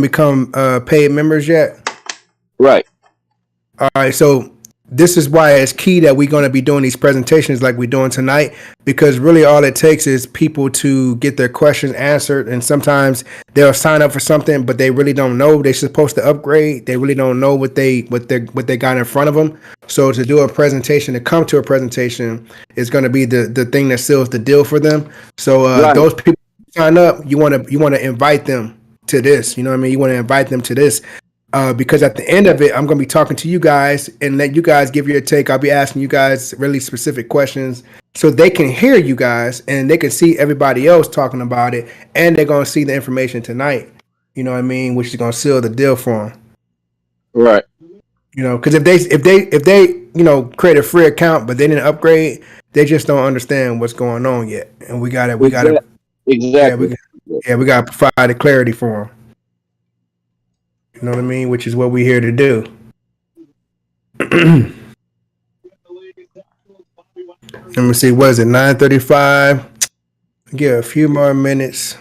become paid members yet? Right. All right, so this is why it's key that we're going to be doing these presentations like we're doing tonight, because really all it takes is people to get their questions answered, and sometimes they'll sign up for something but they really don't know they're supposed to upgrade. They really don't know what they got in front of them. So to do a presentation, to come to a presentation, is going to be the thing that seals the deal for them. So Right. those people who sign up, you want to invite them to this. You know what I mean? You want to invite them to this. Because at the end of it, I'm going to be talking to you guys and let you guys give your take. I'll be asking you guys really specific questions so they can hear you guys and they can see everybody else talking about it, and they're going to see the information tonight. You know what I mean? Which is going to seal the deal for them. Right. You know, because if they create a free account but they didn't upgrade, they just don't understand what's going on yet. And we got to exactly. we got to provide the clarity for them. You know what I mean? Which is what we're here to do. Let me see. What is it? 9:35. Give a few more minutes.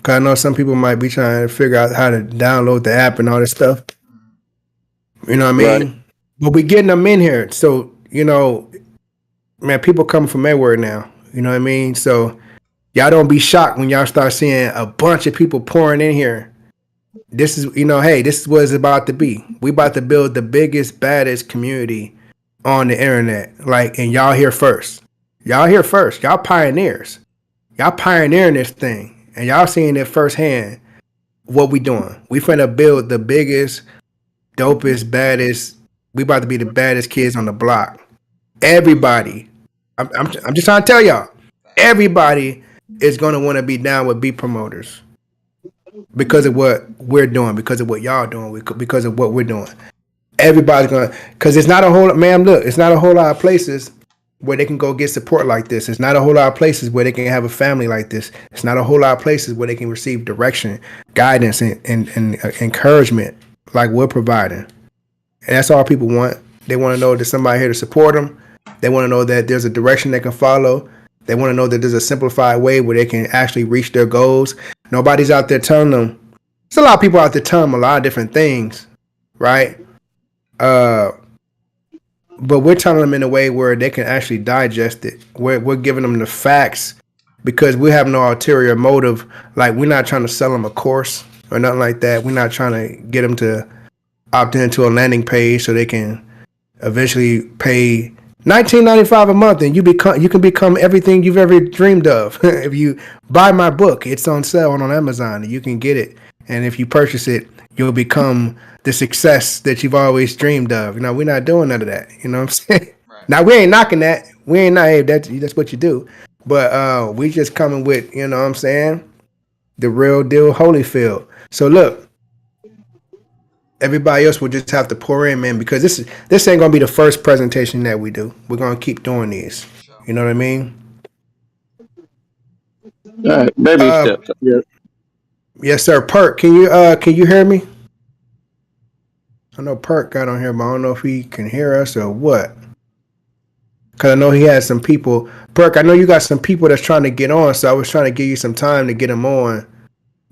Cause I know some people might be trying to figure out how to download the app and all this stuff. You know what I mean? Right. But we're getting them in here. So, man, people come from everywhere now. You know what I mean? So y'all don't be shocked when y'all start seeing a bunch of people pouring in here. This is, hey, this is what it's about to be. We about to build the biggest, baddest community on the internet. And y'all here first. Y'all here first. Y'all pioneers. Y'all pioneering this thing. And y'all seeing it firsthand what we doing. We finna build the biggest, dopest, baddest. We about to be the baddest kids on the block. Everybody. I'm just trying to tell y'all. Everybody is gonna want to be down with Beatpromoters. Because of what we're doing, because of what y'all doing, because of what we're doing. Everybody's going to, because it's not a whole, man, look, it's not a whole lot of places where they can go get support like this. It's not a whole lot of places where they can have a family like this. It's not a whole lot of places where they can receive direction, guidance, and encouragement like we're providing. And that's all people want. They want to know there's somebody here to support them. They want to know that there's a direction they can follow. They want to know that there's a simplified way where they can actually reach their goals. Nobody's out there telling them. There's a lot of people out there telling them a lot of different things, right? But we're telling them in a way where they can actually digest it. We're giving them the facts because we have no ulterior motive. Like, we're not trying to sell them a course or nothing like that. We're not trying to get them to opt into a landing page so they can eventually pay $19.95 a month, and you can become everything you've ever dreamed of. If you buy my book, it's on sale on Amazon, and you can get it. And if you purchase it, you'll become the success that you've always dreamed of. We're not doing none of that. You know what I'm saying? Right. Now, we ain't knocking that. We ain't not. Hey, that's what you do. But we just coming with, you know what I'm saying, the real deal Holyfield. So look. Everybody else will just have to pour in, man, because this ain't gonna be the first presentation that we do. We're gonna keep doing these. You know what I mean? All right, baby steps. Yeah. Yes, sir. Perk, can you hear me? I know Perk got on here, but I don't know if he can hear us or what. Cause I know he has some people. Perk, I know you got some people that's trying to get on, so I was trying to give you some time to get them on.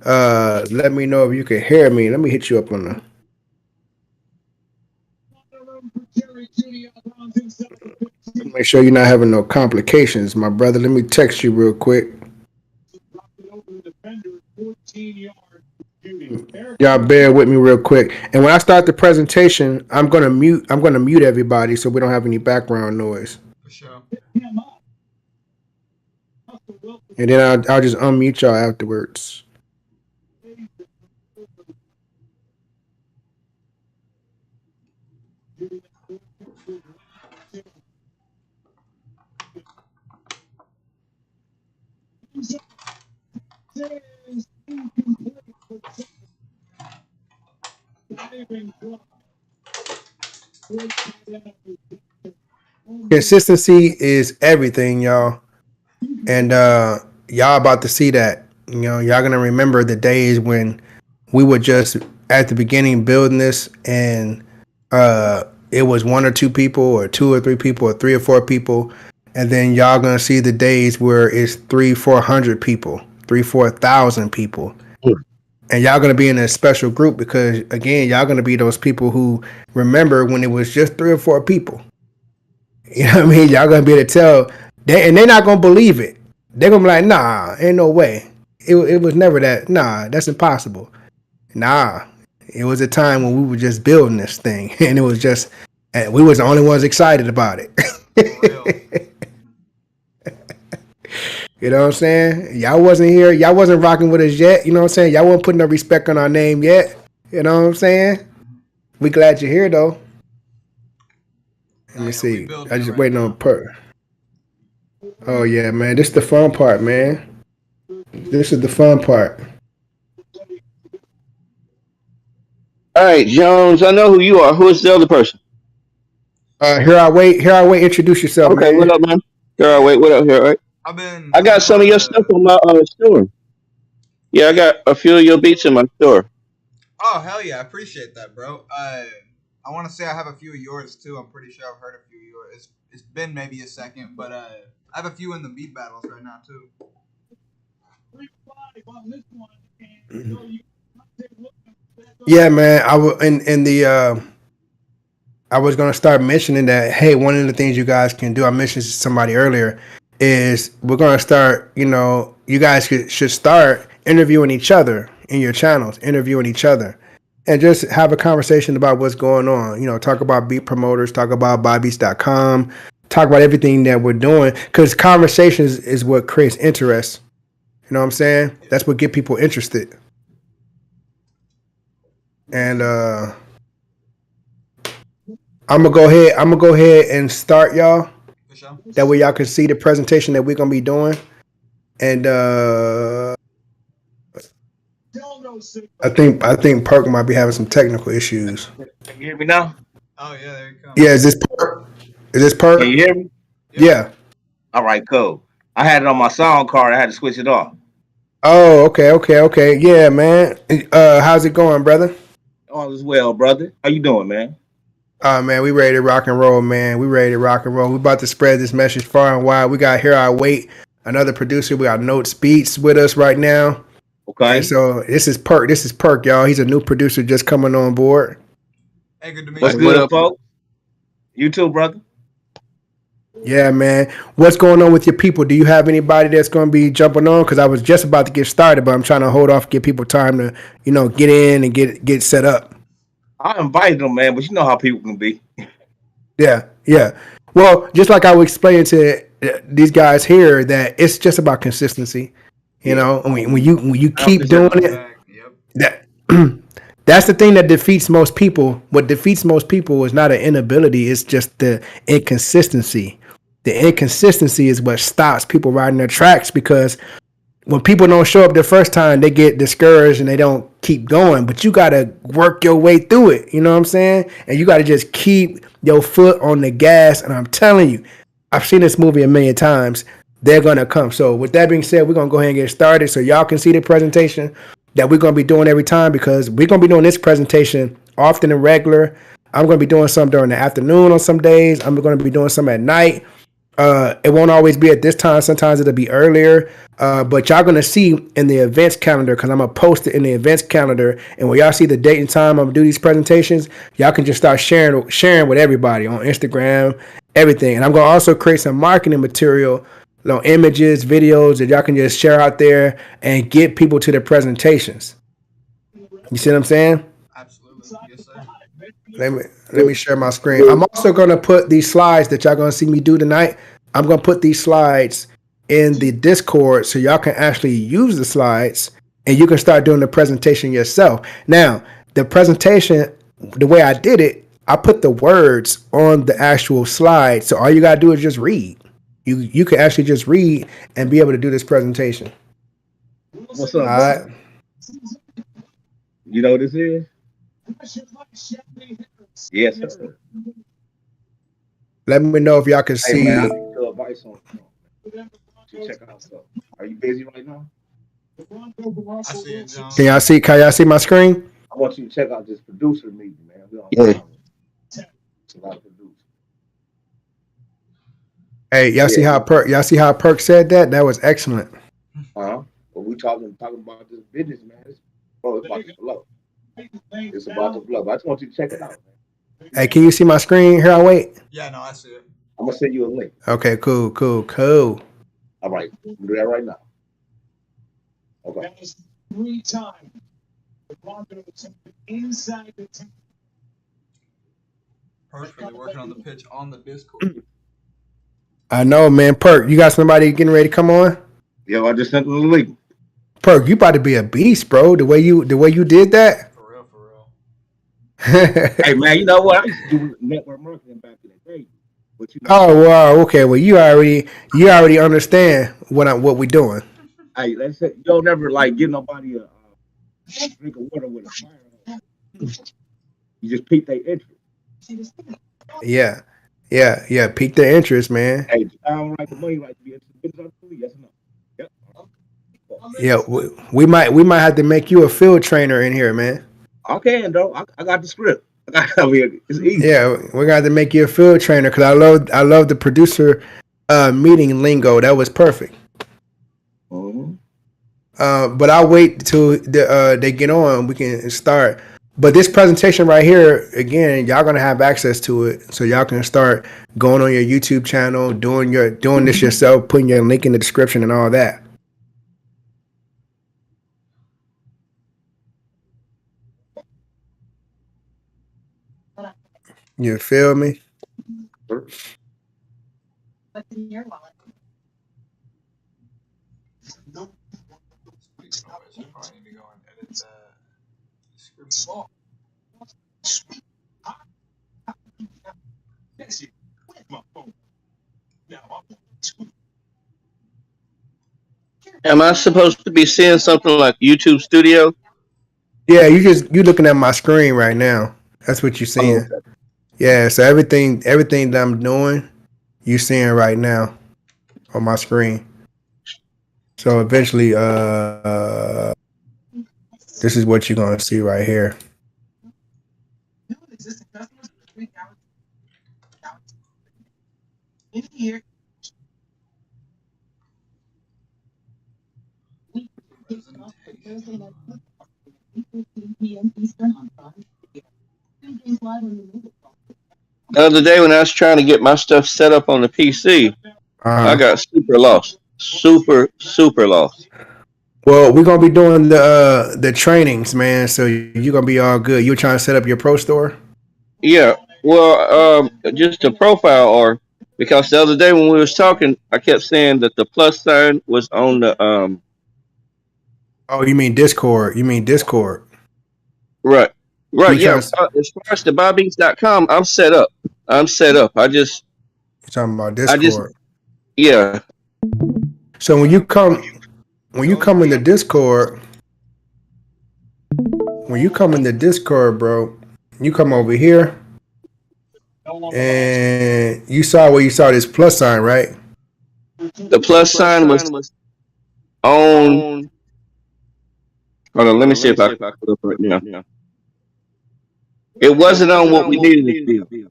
Let me know if you can hear me. Let me hit you up on the. Make sure you're not having no complications, my brother. Let me text you real quick. Y'all bear with me real quick. And when I start the presentation, I'm gonna mute everybody so we don't have any background noise. For sure. And then I'll just unmute y'all afterwards. Consistency is everything, y'all. And y'all about to see that. Y'all gonna remember the days when we were just at the beginning building this, and it was one or two people, or two or three people, or 3 or 4 people, and then y'all gonna see the days where it's 300-400 people, 3,000-4,000 people, And y'all gonna be in a special group because again, y'all gonna be those people who remember when it was just 3 or 4 people. You know what I mean? Y'all gonna be able to tell, and they're not gonna believe it. They're gonna be like, nah, ain't no way. It was never that. Nah, that's impossible. Nah, it was a time when we were just building this thing, and it was just, and we was the only ones excited about it. You know what I'm saying? Y'all wasn't here. Y'all wasn't rocking with us yet. You know what I'm saying? Y'all wasn't putting no respect on our name yet. You know what I'm saying? We glad you're here though. Let me see. I just waiting on per. Oh yeah, man. This is the fun part, man. This is the fun part. All right, Jones. I know who you are. Who is the other person? Here I wait. Here I wait. Introduce yourself, Okay, man. what up, man? Here I wait. What up, here? Right? I got some of your stuff on my store. Yeah, I got a few of your beats in my store. Oh hell yeah, I appreciate that, bro. I want to say I have a few of yours too. I'm pretty sure I've heard a few of yours. It's been maybe a second, but I have a few in the beat battles right now too. Yeah, man. I was in the. I was gonna start mentioning that. Hey, one of the things you guys can do. I mentioned to somebody earlier is we're gonna start. You know, you guys should start interviewing each other in your channels, interviewing each other, and just have a conversation about what's going on. You know, talk about beat promoters, talk about buybeats.com, talk about everything that we're doing. Because conversations is what creates interest. You know what I'm saying? That's what get people interested. And I'm gonna go ahead and start, y'all. For sure. That way y'all can see the presentation that we're gonna be doing. And I think Perk might be having some technical issues. Can you hear me now? Oh yeah, there you go. Yeah, is this Perk? Is this Perk? Can you hear me? Yeah. All right, cool. I had it on my sound card. I had to switch it off. Oh, okay. Yeah, man. How's it going, brother? All is well, brother. How you doing, man? Man, we ready to rock and roll, man. We ready to rock and roll. We about to spread this message far and wide. We got Here I Wait, another producer. We got Notes Beats with us right now. Okay. And so this is Perk. This is Perk, y'all. He's a new producer just coming on board. Hey, good to meet What's you. good, folks? You too, brother. Yeah, man. What's going on with your people? Do you have anybody that's going to be jumping on? Because I was just about to get started, but I'm trying to hold off, give people time to, get in and get set up. I invited them, man, but you know how people can be. Yeah. Well, just like I was explaining to these guys here, that it's just about consistency. You know, when you keep doing it, that that's the thing that defeats most people. What defeats most people is not an inability; it's just the inconsistency. The inconsistency is what stops people riding their tracks, because when people don't show up the first time, they get discouraged and they don't keep going. But you got to work your way through it. You know what I'm saying? And you got to just keep your foot on the gas. And I'm telling you, I've seen this movie a million times. They're going to come. So with that being said, we're going to go ahead and get started so y'all can see the presentation that we're going to be doing every time, because we're going to be doing this presentation often and regular. I'm going to be doing some during the afternoon on some days. I'm going to be doing some at night. It won't always be at this time. Sometimes it'll be earlier. But y'all gonna see in the events calendar, because I'm gonna post it in the events calendar. And when y'all see the date and time I'm gonna do these presentations, y'all can just start sharing with everybody on Instagram, everything. And I'm gonna also create some marketing material, images, videos that y'all can just share out there and get people to the presentations. You see what I'm saying? Absolutely. Yes, sir. Let me share my screen. I'm also gonna put these slides that y'all gonna see me do tonight. I'm gonna put these slides in the Discord so y'all can actually use the slides and you can start doing the presentation yourself. Now, the presentation, the way I did it, I put the words on the actual slide. So all you gotta do is just read. You can actually just read and be able to do this presentation. What's up? All right. You know what this is? Yes, sir. Let me know if y'all can see. Man, I need your advice on check out stuff. Are you busy right now? I see it, John. Can y'all see my screen? I want you to check out this producer meeting, man. Yeah. It's a lot of producers. Hey, y'all see how Perk said that? That was excellent. But we talking about this business, man. Oh, it's about to blow. It's about to blow. But I just want you to check it out. Hey, can you see my screen? Here, I wait. Yeah, no, I see it. I'm gonna send you a link. Okay, cool. All right, I'm gonna do that right now. Okay. Perfectly working on the pitch on the Discord. I know, man. Perk, you got somebody getting ready to come on? Yo, I just sent them the link. Perk, you about to be a beast, bro. The way you did that. For real. Hey man, you know what? I used to do network marketing back in the day. But you know, Oh wow, okay. Well, you already understand what we doing. hey, let's say you don't never like give nobody a drink of water with a fire hose. You just pique their interest. Yeah. Pique their interest, man. Hey, I don't like the money like to be interested. Yes or no? Yep. Yeah, we might have to make you a field trainer in here, man. I can though. I got the script. I mean, it's easy. Yeah, we're gonna have to make you a field trainer because I love the producer meeting lingo. That was perfect. But I'll wait till they get on. We can start. But this presentation right here, again, y'all gonna have access to it, so y'all can start going on your YouTube channel, doing this yourself, putting your link in the description and all that. You feel me? What's in your wallet? Speaking of which, I probably need to go and edit that description. Am I supposed to be seeing something like YouTube Studio? Yeah, you looking at my screen right now. That's what you're seeing. Oh, okay. Yeah, so everything that I'm doing, you seeing right now on my screen. So eventually, this is what you're gonna see right here. The other day when I was trying to get my stuff set up on the PC, I got super lost. Super lost. Well, we're gonna be doing the trainings, man. So you're gonna be all good. You're trying to set up your pro store? Yeah. Well, just a profile or because the other day when we was talking, I kept saying that the plus sign was on the Oh, you mean Discord? Right. Yeah. To, As far as the bobbeats.com, I'm set up. I just you're talking about Discord. Yeah. So when you come in the Discord, bro, you come over here, and you saw this plus sign, right? The plus sign was on. Hold on, let me see if I can put it up right now. It wasn't on what we needed it to be.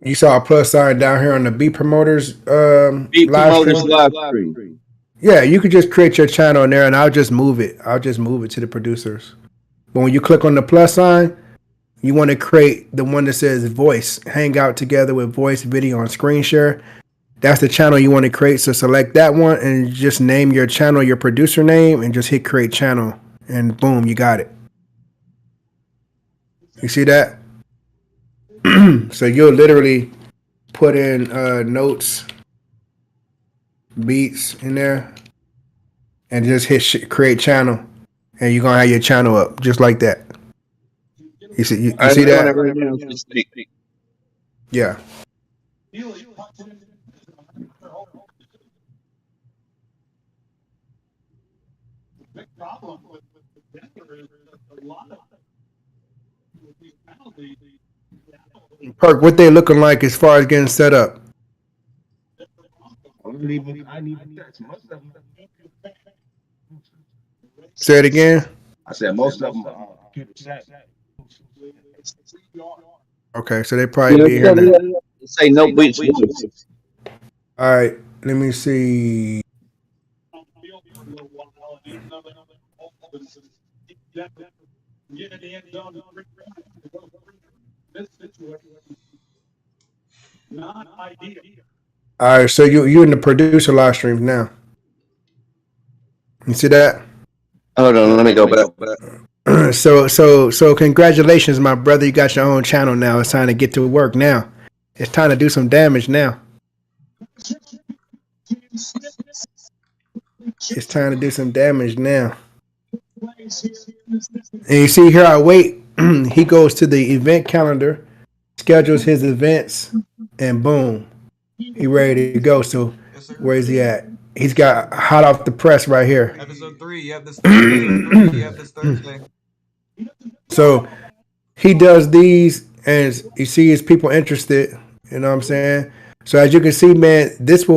You saw a plus sign down here on the Beatpromoters live stream. Yeah, you could just create your channel in there, and I'll just move it. To the producers. But when you click on the plus sign, you want to create the one that says voice, hang out together with voice, video, and screen share. That's the channel you want to create. So select that one and just name your channel, your producer name, and just hit create channel. And boom, you got it. You see that? So you'll literally put in notes, beats in there, and just hit create channel. And you're going to have your channel up just like that. You see that? Yeah. Perk, what they looking like as far as getting set up? Say it again. I said most of them are computer set. Okay, so they probably be here now. Say no beats. All right, let me see. All right, so you in the producer live stream now. You see that? Hold on, let me go back. So congratulations, my brother. You got your own channel now. It's time to get to work now. It's time to do some damage now. It's time to do some damage now. And you see here, I wait. He goes to the event calendar, schedules his events, and boom, he ready to go. So Yes, sir. where is he at? He's got hot off the press right here. Episode 3. Yep, this Thursday. Yep, this Thursday. So he does these, and you see his people interested. You know what I'm saying? So as you can see, man, this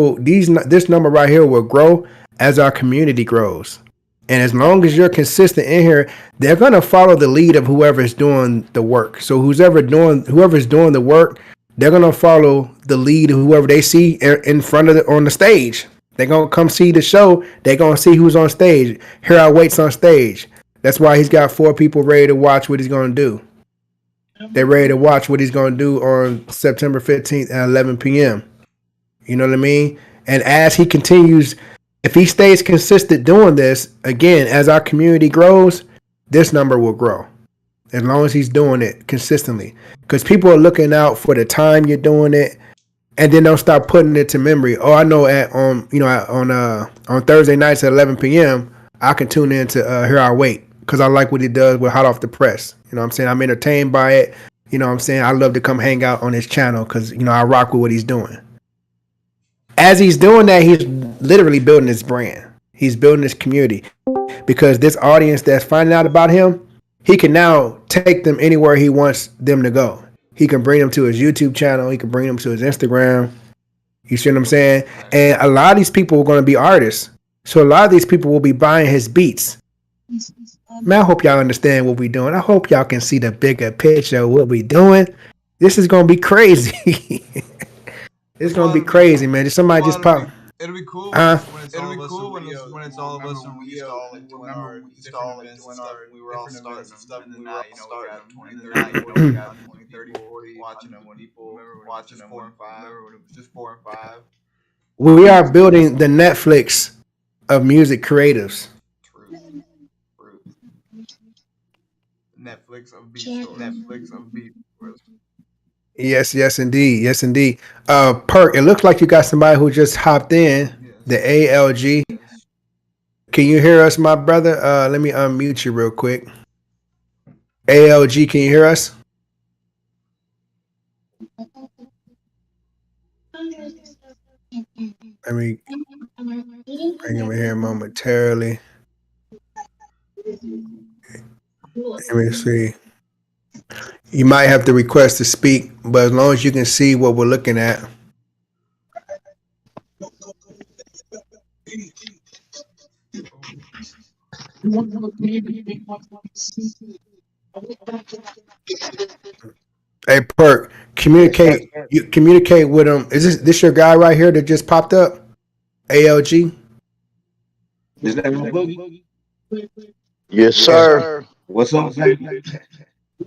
number right here will grow as our community grows. And as long as you're consistent in here, they're gonna follow the lead of whoever's doing the work. So whoever's doing the work, they're gonna follow the lead of whoever they see in front of on the stage. They're gonna come see the show. They're gonna see who's on stage. Here I wait's on stage. That's why he's got 4 people ready to watch what he's gonna do. They're ready to watch what he's gonna do on September 15th at 11 p.m. You know what I mean? And as he continues, if he stays consistent doing this, again, as our community grows, this number will grow. As long as he's doing it consistently. Because people are looking out for the time you're doing it, and then they'll start putting it to memory. Oh, I know on Thursday nights at 11 p.m., I can tune in to Here I Wait, because I like what he does with Hot Off the Press. You know what I'm saying? I'm entertained by it. You know what I'm saying? I love to come hang out on his channel because, I rock with what he's doing. As he's doing that, he's literally building his brand. He's building his community, because this audience that's finding out about him, he can now take them anywhere he wants them to go. He can bring them to his YouTube channel. He can bring them to his Instagram. You see what I'm saying? And a lot of these people are going to be artists. So a lot of these people will be buying his beats. Man, I hope y'all understand what we're doing. I hope y'all can see the bigger picture of what we're doing. This is going to be crazy. It's gonna be crazy, man. Somebody just pop. It'll be cool. When it's all of us and we used to all like doing our different events and stuff. We were all starting stuff, and then now we got 20, 30, 40 watching them. When people watching them 4 and 5. Remember when it was just 4 and 5? We are building the Netflix of music creatives. True. Netflix of beats. Yes, indeed. Perk, it looks like you got somebody who just hopped in. Yes. The ALG. Can you hear us, my brother? Let me unmute you real quick. ALG, can you hear us? Let me bring him here momentarily. Let me see. You might have to request to speak, but as long as you can see what we're looking at. Hey, Perk, communicate. You communicate with him. Is this your guy right here that just popped up? ALG. Is that Boogie? Yes, sir. What's up, baby?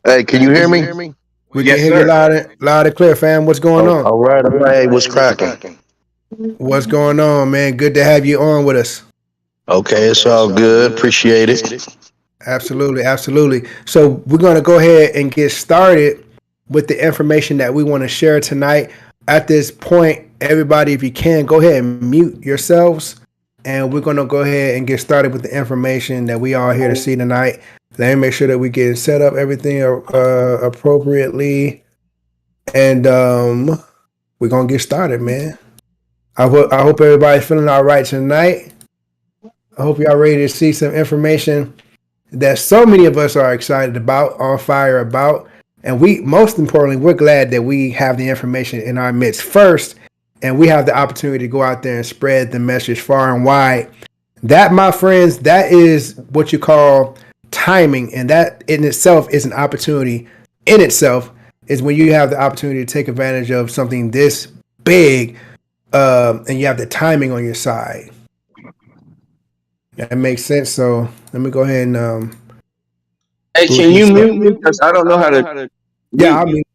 Hey, can you hear me? We can hear you loud and clear, fam. What's going on? All right. Hey, what's cracking? What's going on, man? Good to have you on with us. Okay, it's all good. Appreciate it. Absolutely. So we're going to go ahead and get started with the information that we want to share tonight. At this point, everybody, if you can, go ahead and mute yourselves. And we're going to go ahead and get started with the information that we all here to see tonight. Let me make sure that we get set up everything appropriately. And we're going to get started, man. I hope everybody's feeling all right tonight. I hope y'all ready to see some information that so many of us are excited about, on fire about. And most importantly, we're glad that we have the information in our midst first. And we have the opportunity to go out there and spread the message far and wide. That, my friends, that is what you call timing. And that in itself is an opportunity in itself, is when you have the opportunity to take advantage of something this big and you have the timing on your side. That makes sense. So let me go ahead and Hey, can you mute me? Because I don't know how to Yeah, mute. I'll mute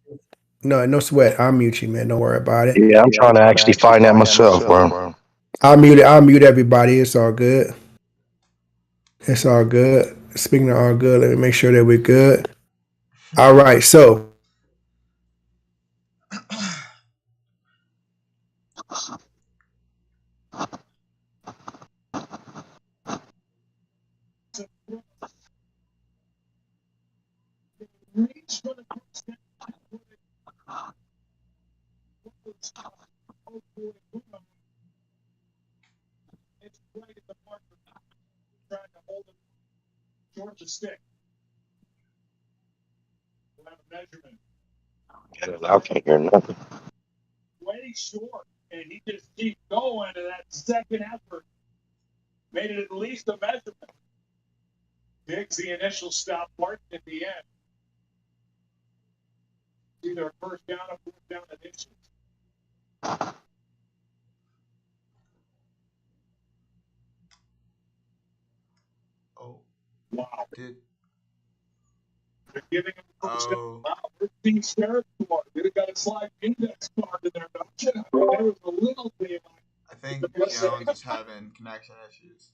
you. No sweat. I'll mute you, man. Don't worry about it. Yeah, I'm trying to actually find that myself, bro. I'll mute everybody. It's all good. It's all good. Speaking of all good, let me make sure that we're good. All right, so I can't hear nothing. Oh, did. Oh, I think Jones is having connection issues.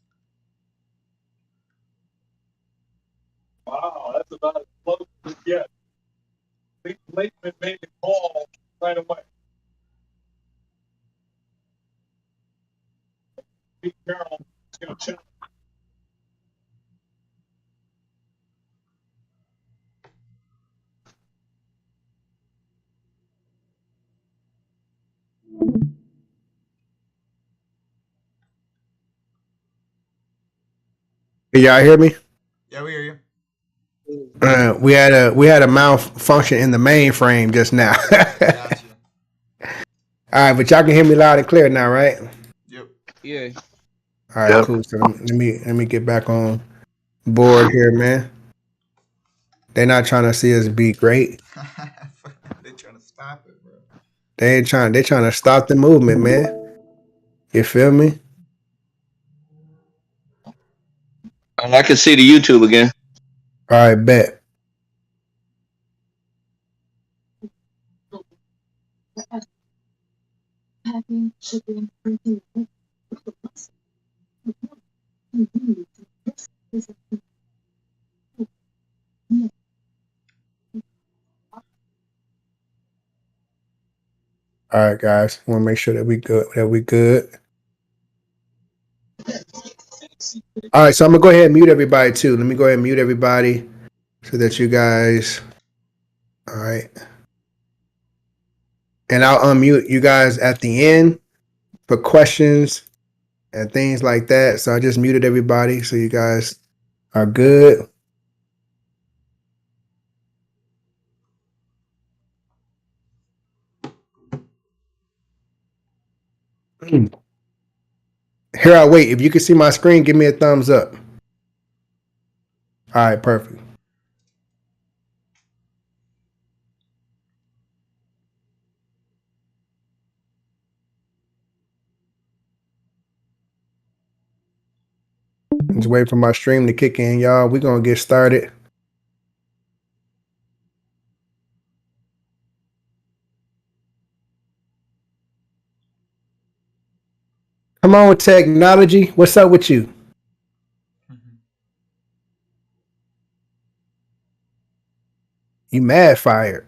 can y'all hear me? Yeah, we hear you. We had a malfunction in the mainframe just now. Gotcha. All right, but y'all can hear me loud and clear now, right? Yep. Yeah. All right, Yep. cool. So let me get back on board here, man. They're not trying to see us be great. They trying to stop it, bro. They're trying to stop the movement, man. You feel me? And I can see the YouTube again. All right, bet. All right, guys. Want to make sure that we good. All right, so I'm gonna go ahead and mute everybody too. Let me go ahead and mute everybody so that you guys. All right, and I'll unmute you guys at the end for questions and things like that. So I just muted everybody so you guys are good. Here I wait. If you can see my screen, give me a thumbs up. All right, perfect. Just wait for my stream to kick in, y'all. We're gonna get started. Come on, technology. What's up with you? You mad fired.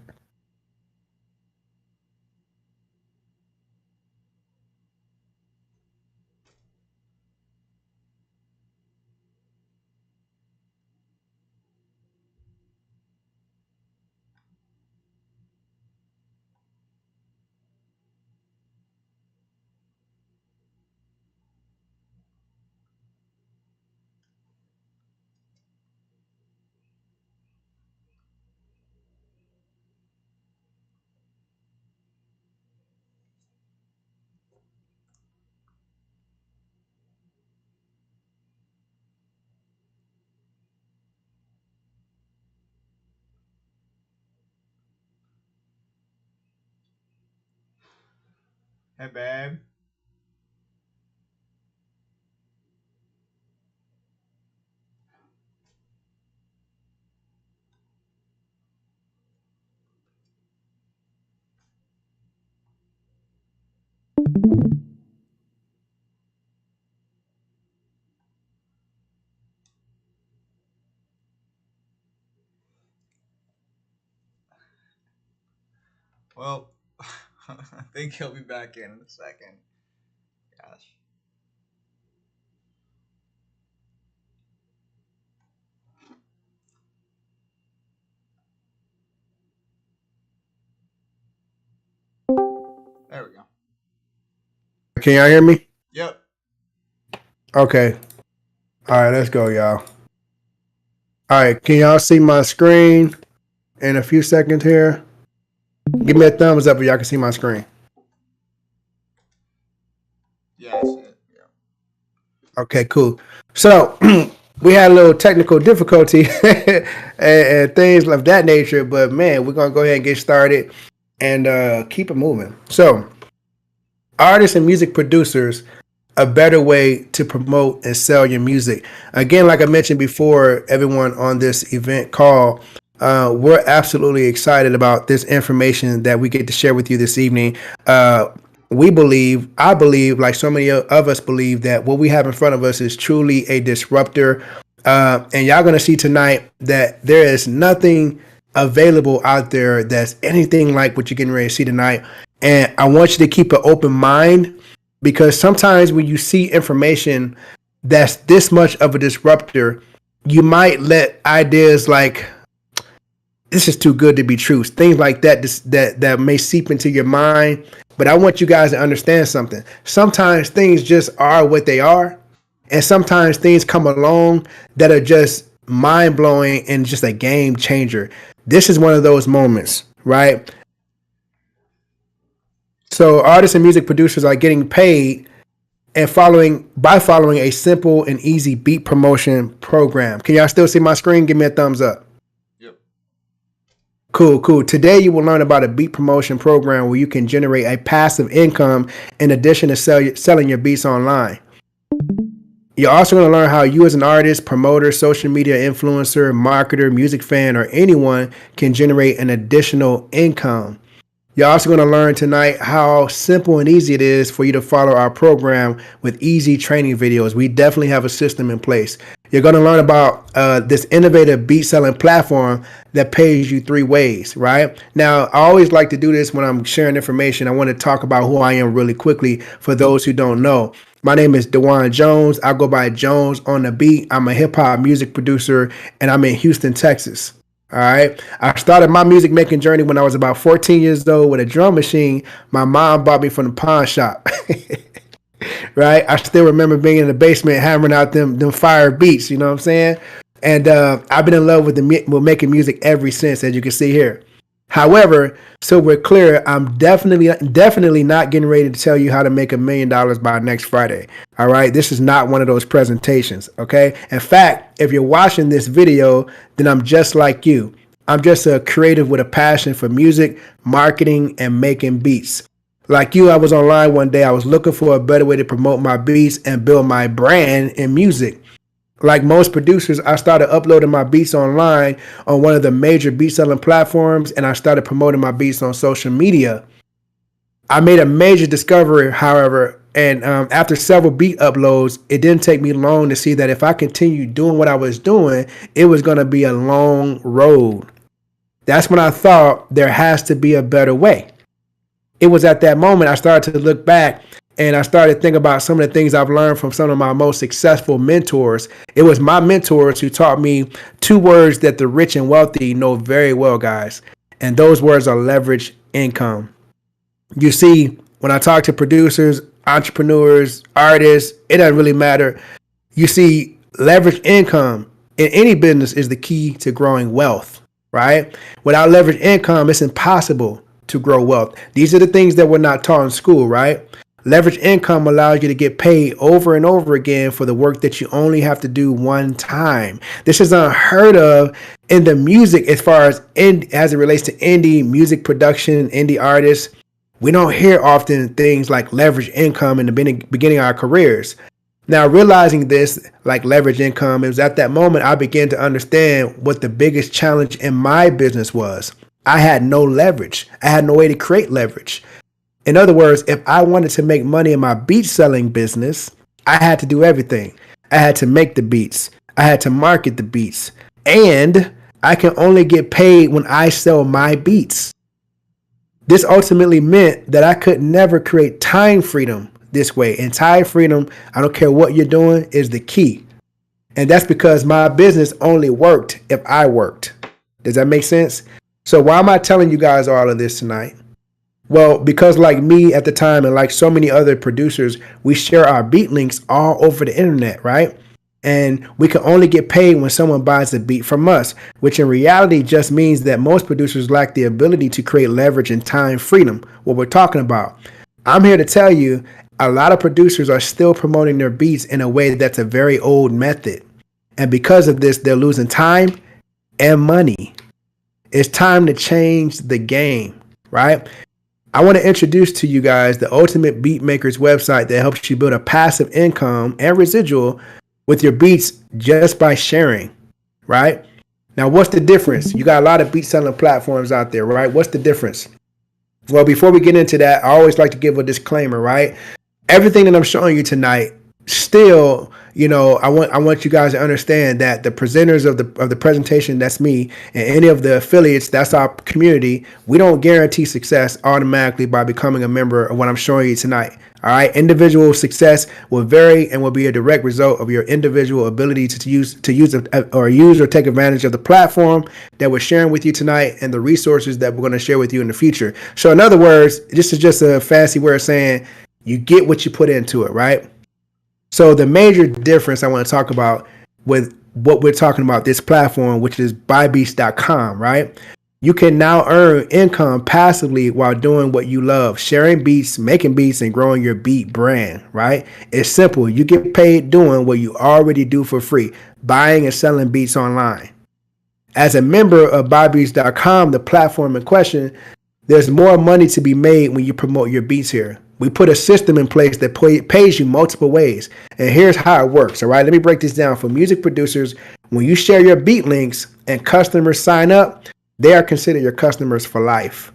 Hey, babe. Well, I think he'll be back in a second. Gosh. There we go. Can y'all hear me? Yep. Okay. All right, let's go, y'all. All right, can y'all see my screen in a few seconds here? Give me a thumbs up if y'all can see my screen. Yeah, I see it. Yeah. Okay, cool. So we had a little technical difficulty and things of that nature, but man, we're gonna go ahead and get started and keep it moving. So, artists and music producers, a better way to promote and sell your music. Again, like I mentioned before, everyone on this event call, we're absolutely excited about this information that we get to share with you this evening. I believe, like so many of us believe, that what we have in front of us is truly a disruptor. And y'all going to see tonight that there is nothing available out there that's anything like what you're getting ready to see tonight. And I want you to keep an open mind, because sometimes when you see information that's this much of a disruptor, you might let ideas like, this is too good to be true, things like that that may seep into your mind. But I want you guys to understand something. Sometimes things just are what they are, and sometimes things come along that are just mind-blowing and just a game changer. This is one of those moments, right? So artists and music producers are getting paid and following a simple and easy beat promotion program. Can y'all still see my screen? Give me a thumbs up. Yep. Cool. Today you will learn about a beat promotion program where you can generate a passive income in addition to selling your beats online. You're also going to learn how you as an artist, promoter, social media influencer, marketer, music fan, or anyone can generate an additional income. You're also going to learn tonight how simple and easy it is for you to follow our program with easy training videos. We definitely have a system in place. You're going to learn about this innovative beat selling platform that pays you 3 ways, right? Now, I always like to do this when I'm sharing information. I want to talk about who I am really quickly for those who don't know. My name is Dewan Jones. I go by Jones on the beat. I'm a hip hop music producer, and I'm in Houston, Texas. All right. I started my music making journey when I was about 14 years old with a drum machine my mom bought me from the pawn shop. Right. I still remember being in the basement hammering out them fire beats. You know what I'm saying? And I've been in love with making music ever since, as you can see here. However, so we're clear, I'm definitely not getting ready to tell you how to make $1 million by next Friday. All right. This is not one of those presentations. OK. In fact, if you're watching this video, then I'm just like you. I'm just a creative with a passion for music, marketing, and making beats. Like you, I was online one day. I was looking for a better way to promote my beats and build my brand in music. Like most producers, I started uploading my beats online on one of the major beat selling platforms, and I started promoting my beats on social media. I made a major discovery, however, and after several beat uploads, it didn't take me long to see that if I continued doing what I was doing, it was going to be a long road. That's when I thought there has to be a better way. It was at that moment I started to look back and I started thinking about some of the things I've learned from some of my most successful mentors. It was my mentors who taught me 2 words that the rich and wealthy know very well, guys. And those words are leverage income. You see, when I talk to producers, entrepreneurs, artists, it doesn't really matter. You see, leverage income in any business is the key to growing wealth, right? Without leverage income, it's impossible to grow wealth. These are the things that we're not taught in school, right? Leverage income allows you to get paid over and over again for the work that you only have to do one time. This is unheard of in the music as far as it relates to indie music production, indie artists. We don't hear often things like leverage income in the beginning of our careers. Now, realizing this, like leverage income, it was at that moment I began to understand what the biggest challenge in my business was. I had no leverage. I had no way to create leverage. In other words, if I wanted to make money in my beat selling business, I had to do everything. I had to make the beats. I had to market the beats. And I can only get paid when I sell my beats. This ultimately meant that I could never create time freedom this way. And time freedom, I don't care what you're doing, is the key. And that's because my business only worked if I worked. Does that make sense? So why am I telling you guys all of this tonight? Well, because like me at the time and like so many other producers, we share our beat links all over the internet, right? And we can only get paid when someone buys a beat from us, which in reality just means that most producers lack the ability to create leverage and time freedom, what we're talking about. I'm here to tell you, a lot of producers are still promoting their beats in a way that's a very old method. And because of this, they're losing time and money. It's time to change the game, right? I want to introduce to you guys the Ultimate Beatmakers website that helps you build a passive income and residual with your beats just by sharing, right? Now, what's the difference? You got a lot of beat selling platforms out there, right? What's the difference? Well, before we get into that, I always like to give a disclaimer, right? Everything that I'm showing you tonight, still, I want you guys to understand that the presenters of the presentation, that's me, and any of the affiliates, that's our community. We don't guarantee success automatically by becoming a member of what I'm showing you tonight. All right, individual success will vary and will be a direct result of your individual ability to use or take advantage of the platform that we're sharing with you tonight and the resources that we're going to share with you in the future. So in other words, this is just a fancy way of saying you get what you put into it, right? So the major difference I want to talk about with what we're talking about, this platform, which is buybeats.com, right? You can now earn income passively while doing what you love, sharing beats, making beats, and growing your beat brand, right? It's simple. You get paid doing what you already do for free, buying and selling beats online. As a member of buybeats.com, the platform in question, there's more money to be made when you promote your beats here. We put a system in place that pays you multiple ways. And here's how it works, all right? Let me break this down for music producers. When you share your beat links and customers sign up, they are considered your customers for life.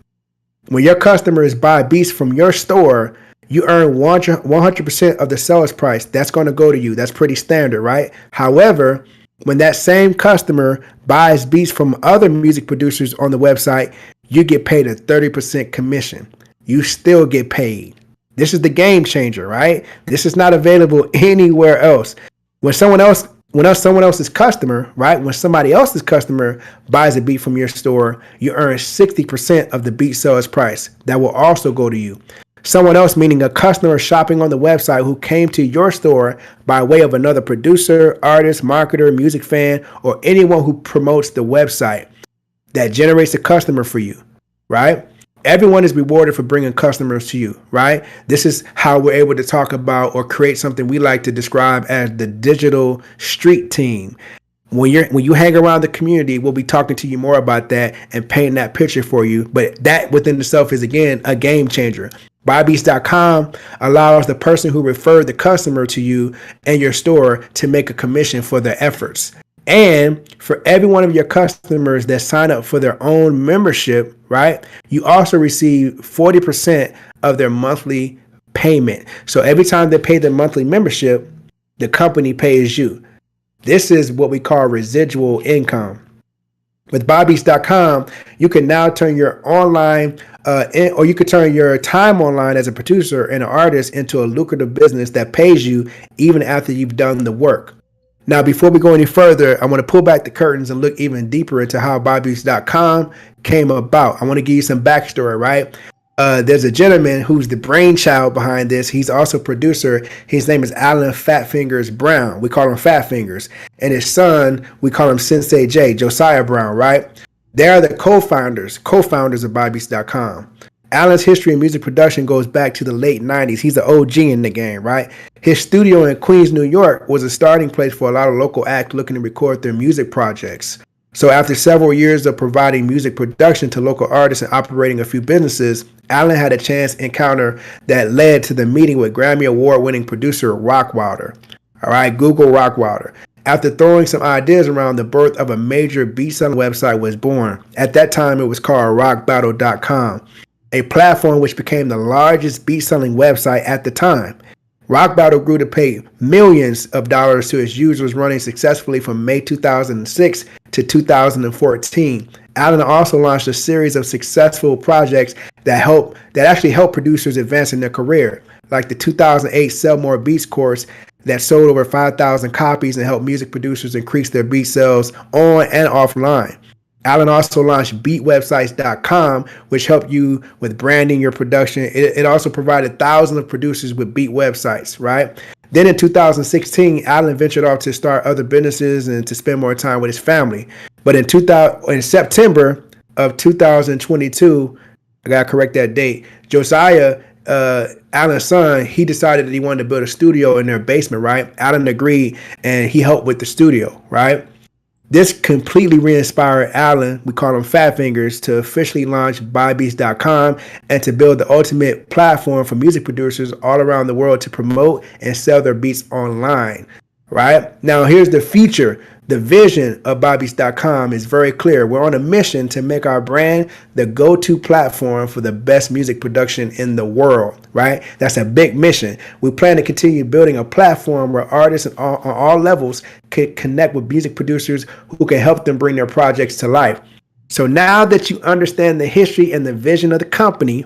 When your customers buy beats from your store, you earn 100% of the sales price. That's going to go to you. That's pretty standard, right? However, when that same customer buys beats from other music producers on the website, you get paid a 30% commission. You still get paid. This is the game changer, right? This is not available anywhere else. When someone else's customer, right? When somebody else's customer buys a beat from your store, you earn 60% of the beat sales price. That will also go to you. Someone else, meaning a customer shopping on the website who came to your store by way of another producer, artist, marketer, music fan, or anyone who promotes the website that generates a customer for you, right? Everyone is rewarded for bringing customers to you, right? This is how we're able to talk about or create something we like to describe as the digital street team. When you hang around the community, we'll be talking to you more about that and painting that picture for you. But that within itself is, again, a game changer. Buybeats.com allows the person who referred the customer to you and your store to make a commission for their efforts. And for every one of your customers that sign up for their own membership, right, you also receive 40% of their monthly payment. So every time they pay their monthly membership, the company pays you. This is what we call residual income. With buybeats.com, you can now turn your online or you could turn your time online as a producer and an artist into a lucrative business that pays you even after you've done the work. Now, before we go any further, I want to pull back the curtains and look even deeper into how buybeats.com came about. I want to give you some backstory, right? There's a gentleman who's the brainchild behind this. He's also a producer. His name is Alan Fat Fingers Brown. We call him Fat Fingers. And his son, we call him Sensei J, Josiah Brown, right? They are the co-founders of buybeats.com. Alan's history in music production goes back to the late 90s. He's an OG in the game, right? His studio in Queens, New York was a starting place for a lot of local acts looking to record their music projects. So after several years of providing music production to local artists and operating a few businesses, Alan had a chance encounter that led to the meeting with Grammy Award-winning producer Rockwilder. All right, Google Rockwilder. After throwing some ideas around, the birth of a major beat-selling website was born. At that time, it was called rockbattle.com. A platform which became the largest beat-selling website at the time. Rock Battle grew to pay millions of dollars to its users, running successfully from May 2006 to 2014. Alan also launched a series of successful projects that actually help producers advance in their career, like the 2008 Sell More Beats course that sold over 5,000 copies and helped music producers increase their beat sales on and offline. Alan also launched beatwebsites.com, which helped you with branding your production. It also provided thousands of producers with beat websites, right? Then in 2016, Alan ventured off to start other businesses and to spend more time with his family. But in September of 2022, I gotta correct that date, Josiah, Alan's son, he decided that he wanted to build a studio in their basement, right? Alan agreed and he helped with the studio, right? This completely re-inspired Alan, we call him Fat Fingers, to officially launch BuyBeats.com and to build the ultimate platform for music producers all around the world to promote and sell their beats online, right? Now, here's the feature. The vision of BuyBeats.com is very clear. We're on a mission to make our brand the go-to platform for the best music production in the world, right? That's a big mission. We plan to continue building a platform where artists on all levels can connect with music producers who can help them bring their projects to life. So now that you understand the history and the vision of the company,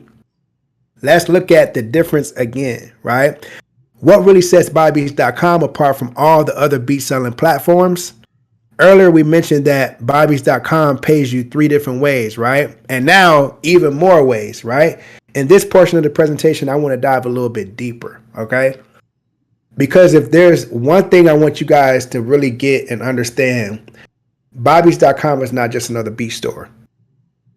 let's look at the difference again, right? What really sets BuyBeats.com apart from all the other beat selling platforms? Earlier, we mentioned that BuyBeats.com pays you 3 different ways, right? And now even more ways, right? In this portion of the presentation, I want to dive a little bit deeper, okay? Because if there's one thing I want you guys to really get and understand, BuyBeats.com is not just another beat store.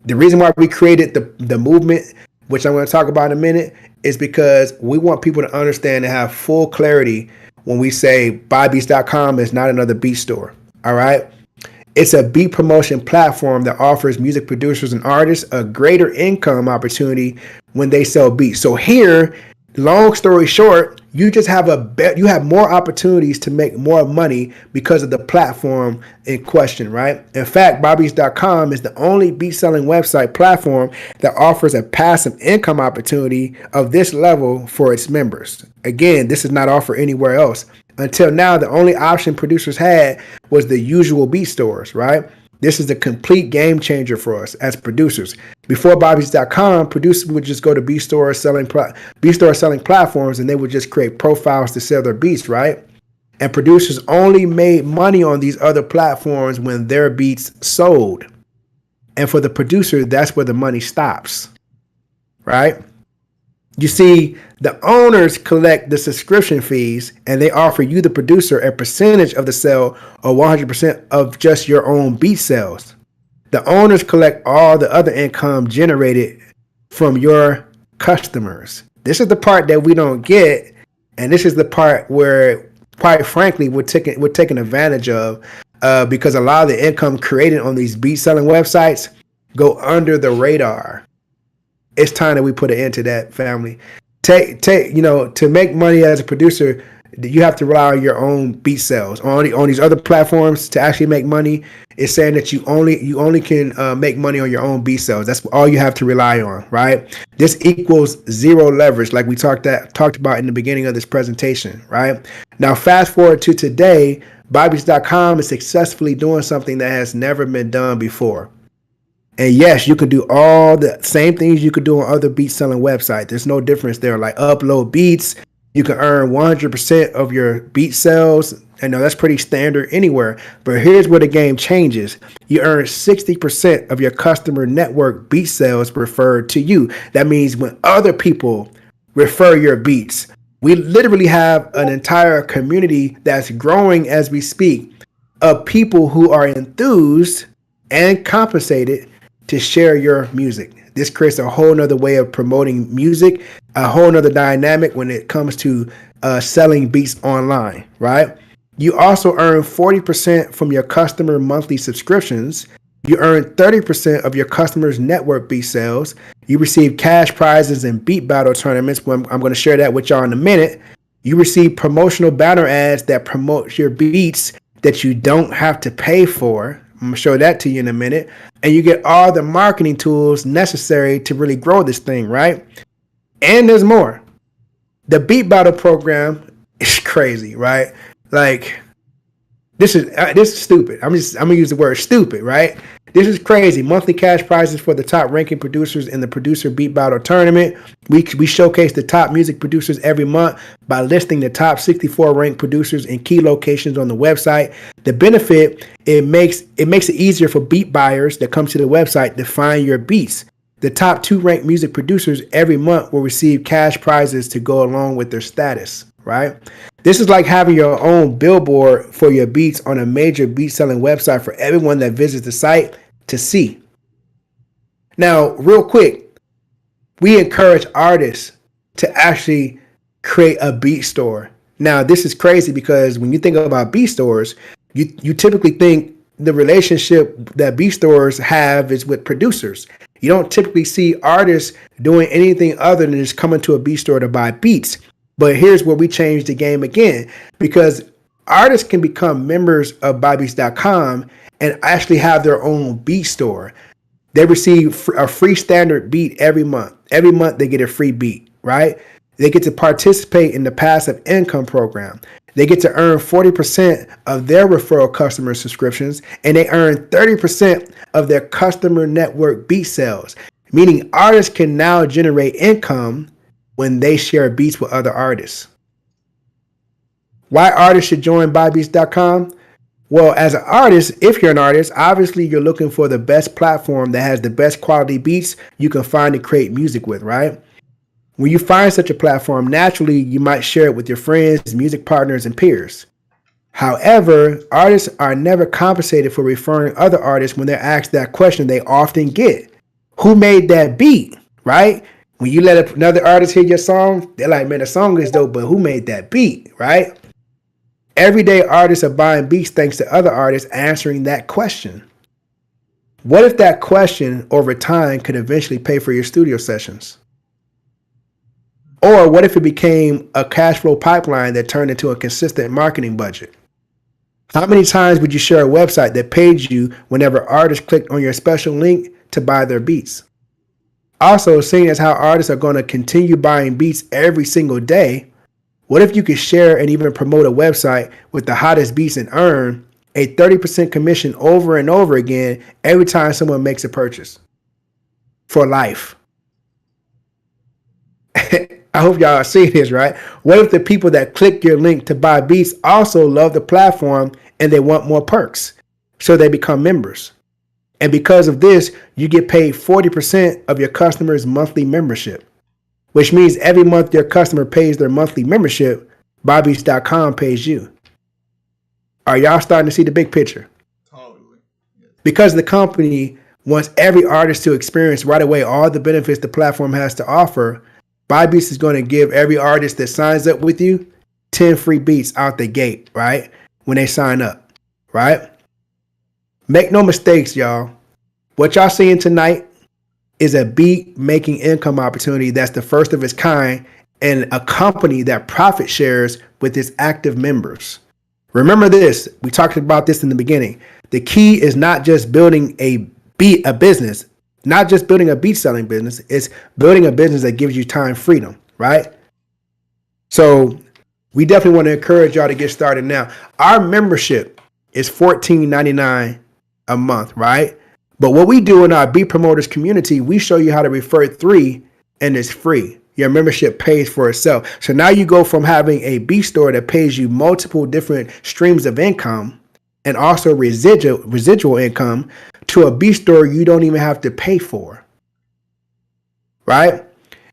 The reason why we created the movement, which I'm going to talk about in a minute, is because we want people to understand and have full clarity when we say BuyBeats.com is not another beat store. All right. It's a beat promotion platform that offers music producers and artists a greater income opportunity when they sell beats. So here, long story short, you just have you have more opportunities to make more money because of the platform in question, right? In fact, BuyBeats.com is the only beat selling website platform that offers a passive income opportunity of this level for its members. Again, this is not offered anywhere else. Until now, the only option producers had was the usual beat stores, right? This is a complete game changer for us as producers. Before BuyBeats.com, producers would just go to beat store selling platforms and they would just create profiles to sell their beats, right? And producers only made money on these other platforms when their beats sold. And for the producer, that's where the money stops, right? You see, the owners collect the subscription fees and they offer you, the producer, a percentage of the sale or 100% of just your own beat sales. The owners collect all the other income generated from your customers. This is the part that we don't get, and this is the part where, quite frankly, we're taking advantage of because a lot of the income created on these beat selling websites go under the radar. It's time that we put an end to that, family. To make money as a producer, you have to rely on your own beat sales. On these other platforms, to actually make money, it's saying that you only can make money on your own beat sales. That's all you have to rely on, right? This equals zero leverage, like we talked about in the beginning of this presentation, right? Now, fast forward to today, BuyBeats.com is successfully doing something that has never been done before. And yes, you can do all the same things you could do on other beat selling websites. There's no difference there. Like upload beats, you can earn 100% of your beat sales. I know that's pretty standard anywhere. But here's where the game changes. You earn 60% of your customer network beat sales referred to you. That means when other people refer your beats, we literally have an entire community that's growing as we speak of people who are enthused and compensated to share your music. This creates a whole nother way of promoting music, a whole nother dynamic when it comes to selling beats online, right? You also earn 40% from your customer monthly subscriptions. You earn 30% of your customers' network beat sales. You receive cash prizes and beat battle tournaments. I'm going to share that with y'all in a minute. You receive promotional banner ads that promote your beats that you don't have to pay for. I'm going to show that to you in a minute. And you get all the marketing tools necessary to really grow this thing, right? And there's more. The Beat Battle program is crazy, right? Like, This is stupid. I'm gonna use the word stupid, right? This is crazy. Monthly cash prizes for the top ranking producers in the producer beat battle tournament. We showcase the top music producers every month by listing the top 64 ranked producers in key locations on the website. The benefit, it makes it easier for beat buyers that come to the website to find your beats. The top 2 ranked music producers every month will receive cash prizes to go along with their status, right? This is like having your own billboard for your beats on a major beat selling website for everyone that visits the site to see. Now, real quick, we encourage artists to actually create a beat store. Now, this is crazy because when you think about beat stores, you typically think the relationship that beat stores have is with producers. You don't typically see artists doing anything other than just coming to a beat store to buy beats. But here's where we change the game again, because artists can become members of BuyBeats.com and actually have their own beat store. They receive a free standard beat every month. Every month they get a free beat, right? They get to participate in the passive income program. They get to earn 40% of their referral customer subscriptions, and they earn 30% of their customer network beat sales, meaning artists can now generate income when they share beats with other artists. Why artists should join BuyBeats.com? Well, as an artist, if you're an artist, obviously you're looking for the best platform that has the best quality beats you can find to create music with, right? When you find such a platform, naturally you might share it with your friends, music partners, and peers. However, artists are never compensated for referring other artists when they're asked that question they often get. Who made that beat, right? When you let another artist hear your song, they're like, man, the song is dope, but who made that beat, right? Everyday artists are buying beats thanks to other artists answering that question. What if that question over time could eventually pay for your studio sessions? Or what if it became a cash flow pipeline that turned into a consistent marketing budget? How many times would you share a website that paid you whenever artists clicked on your special link to buy their beats? Also, seeing as how artists are going to continue buying beats every single day, what if you could share and even promote a website with the hottest beats and earn a 30% commission over and over again every time someone makes a purchase for life? I hope y'all are seeing this, right? What if the people that click your link to buy beats also love the platform and they want more perks, so they become members? And because of this, you get paid 40% of your customer's monthly membership, which means every month your customer pays their monthly membership, BuyBeats.com pays you. Are y'all starting to see the big picture? Totally. Yes. Because the company wants every artist to experience right away all the benefits the platform has to offer, BuyBeats is going to give every artist that signs up with you 10 free beats out the gate, right? When they sign up, right? Make no mistakes, y'all. What y'all seeing tonight is a beat making income opportunity that's the first of its kind, and a company that profit shares with its active members. Remember this, we talked about this in the beginning. The key is not just building a business, not just building a beat selling business, it's building a business that gives you time freedom, right? So we definitely want to encourage y'all to get started now. Our membership is $14.99 a month, right? But what we do in our Beat Promoters community, we show you how to refer 3 and it's free. Your membership pays for itself. So now you go from having a beat store that pays you multiple different streams of income and also residual income to a beat store you don't even have to pay for, right?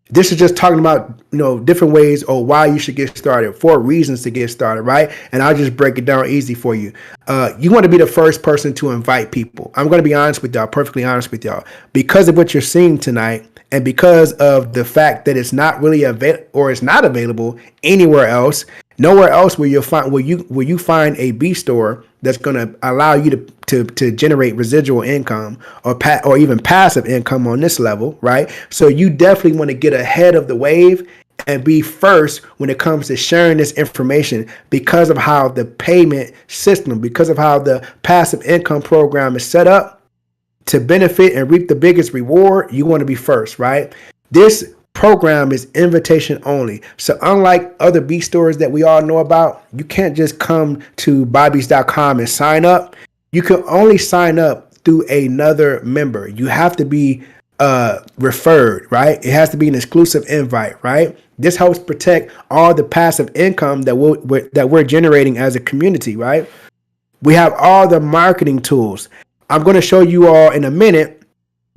This is just talking about, different ways or why you should get started, 4 reasons to get started, right? And I'll just break it down easy for you. You want to be the first person to invite people. I'm going to be honest with y'all, perfectly honest with y'all. Because of what you're seeing tonight, and because of the fact that it's not really it's not available anywhere else, nowhere else where you find a beat store that's going to allow you to generate residual income or even passive income on this level, right? So you definitely want to get ahead of the wave and be first when it comes to sharing this information, because of how the payment system, because of how the passive income program is set up to benefit and reap the biggest reward. You want to be first, right? This program is invitation only. So unlike other beat stores that we all know about, you can't just come to bobbies.com and sign up. You can only sign up through another member. You have to be referred, right? It has to be an exclusive invite, right? This helps protect all the passive income that we're generating as a community, right? We have all the marketing tools. I'm going to show you all in a minute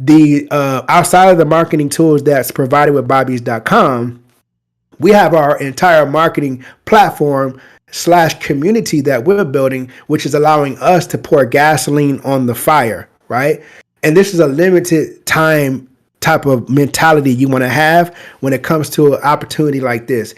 the outside of the marketing tools that's provided with bobbies.com. We have our entire marketing platform / community that we're building, which is allowing us to pour gasoline on the fire, right? And this is a limited time type of mentality you want to have when it comes to an opportunity like this.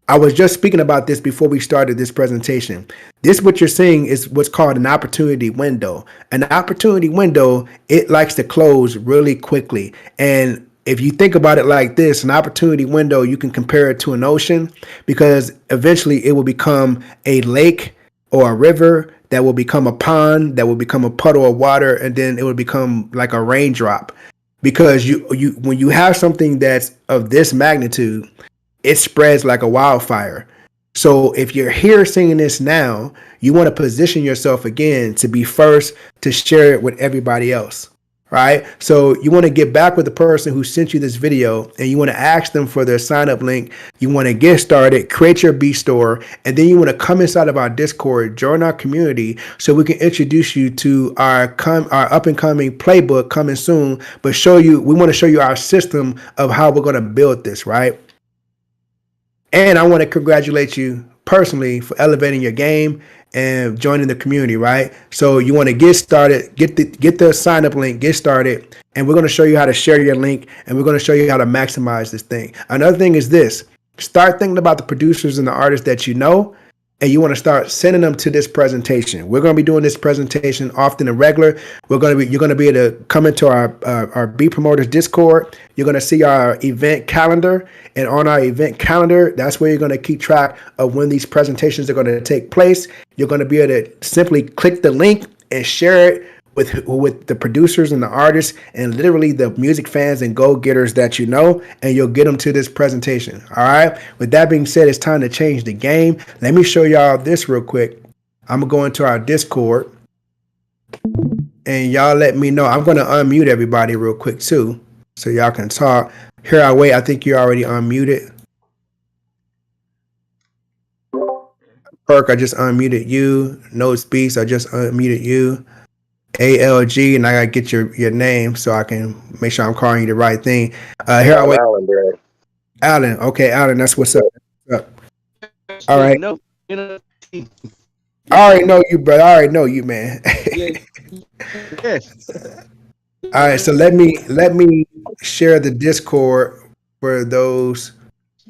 I was just speaking about this before we started this presentation. This, what you're seeing, is what's called an opportunity window. An opportunity window, it likes to close really quickly. And if you think about it like this, an opportunity window, you can compare it to an ocean, because eventually it will become a lake or a river that will become a pond, that will become a puddle of water, and then it will become like a raindrop. Because you when you have something that's of this magnitude, it spreads like a wildfire. So if you're here seeing this now, you want to position yourself again to be first to share it with everybody else, right? So you want to get back with the person who sent you this video, and you want to ask them for their sign up link. You want to get started, create your beat store, and then you want to come inside of our Discord, join our community, so we can introduce you to our up and coming playbook coming soon. But we want to show you our system of how we're going to build this, right? And I want to congratulate you personally for elevating your game and joining the community, right? So you want to get started, get the sign up link, get started, and we're going to show you how to share your link, and we're going to show you how to maximize this thing. Another thing is this: start thinking about the producers and the artists that you know, and you want to start sending them to this presentation. We're going to be doing this presentation often and regular. You're going to be able to come into our Beatpromoters Discord. You're going to see our event calendar, and on our event calendar, that's where you're going to keep track of when these presentations are going to take place. You're going to be able to simply click the link and share it with the producers and the artists and literally the music fans and go-getters that you know, and you'll get them to this presentation. All right. With that being said, it's time to change the game. Let me show y'all this real quick. I'm gonna go into our Discord, and y'all let me know. I'm gonna unmute everybody real quick too, so y'all can talk. Here I wait. I think you're already unmuted. Perk, I just unmuted you. Notes Beast, I just unmuted you. ALG, and I gotta get your name so I can make sure I'm calling you the right thing. Here I wait. Alan, bro. Alan, okay, Alan, that's what's up. All right. No, you know, I already know you, brother. I already know you, man. yes. All right, so let me share the Discord for those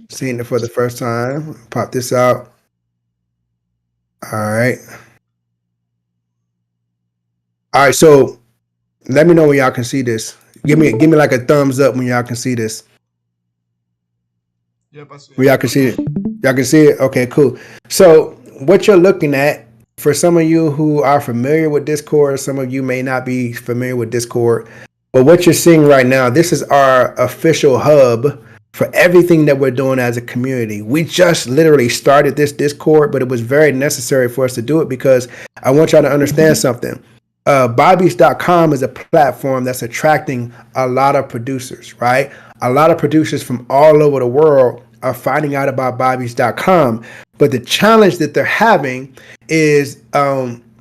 seeing it for the first time. Pop this out. All right. All right, so let me know when y'all can see this. Give me like a thumbs up when y'all can see this. Yep, I see it. When y'all can see it. Y'all can see it? Okay, cool. So what you're looking at, for some of you who are familiar with Discord, some of you may not be familiar with Discord, but what you're seeing right now, this is our official hub for everything that we're doing as a community. We just literally started this Discord, but it was very necessary for us to do it because I want y'all to understand something. Bobbies.com is a platform that's attracting a lot of producers, right? A lot of producers from all over the world are finding out about Bobbies.com. But the challenge that they're having is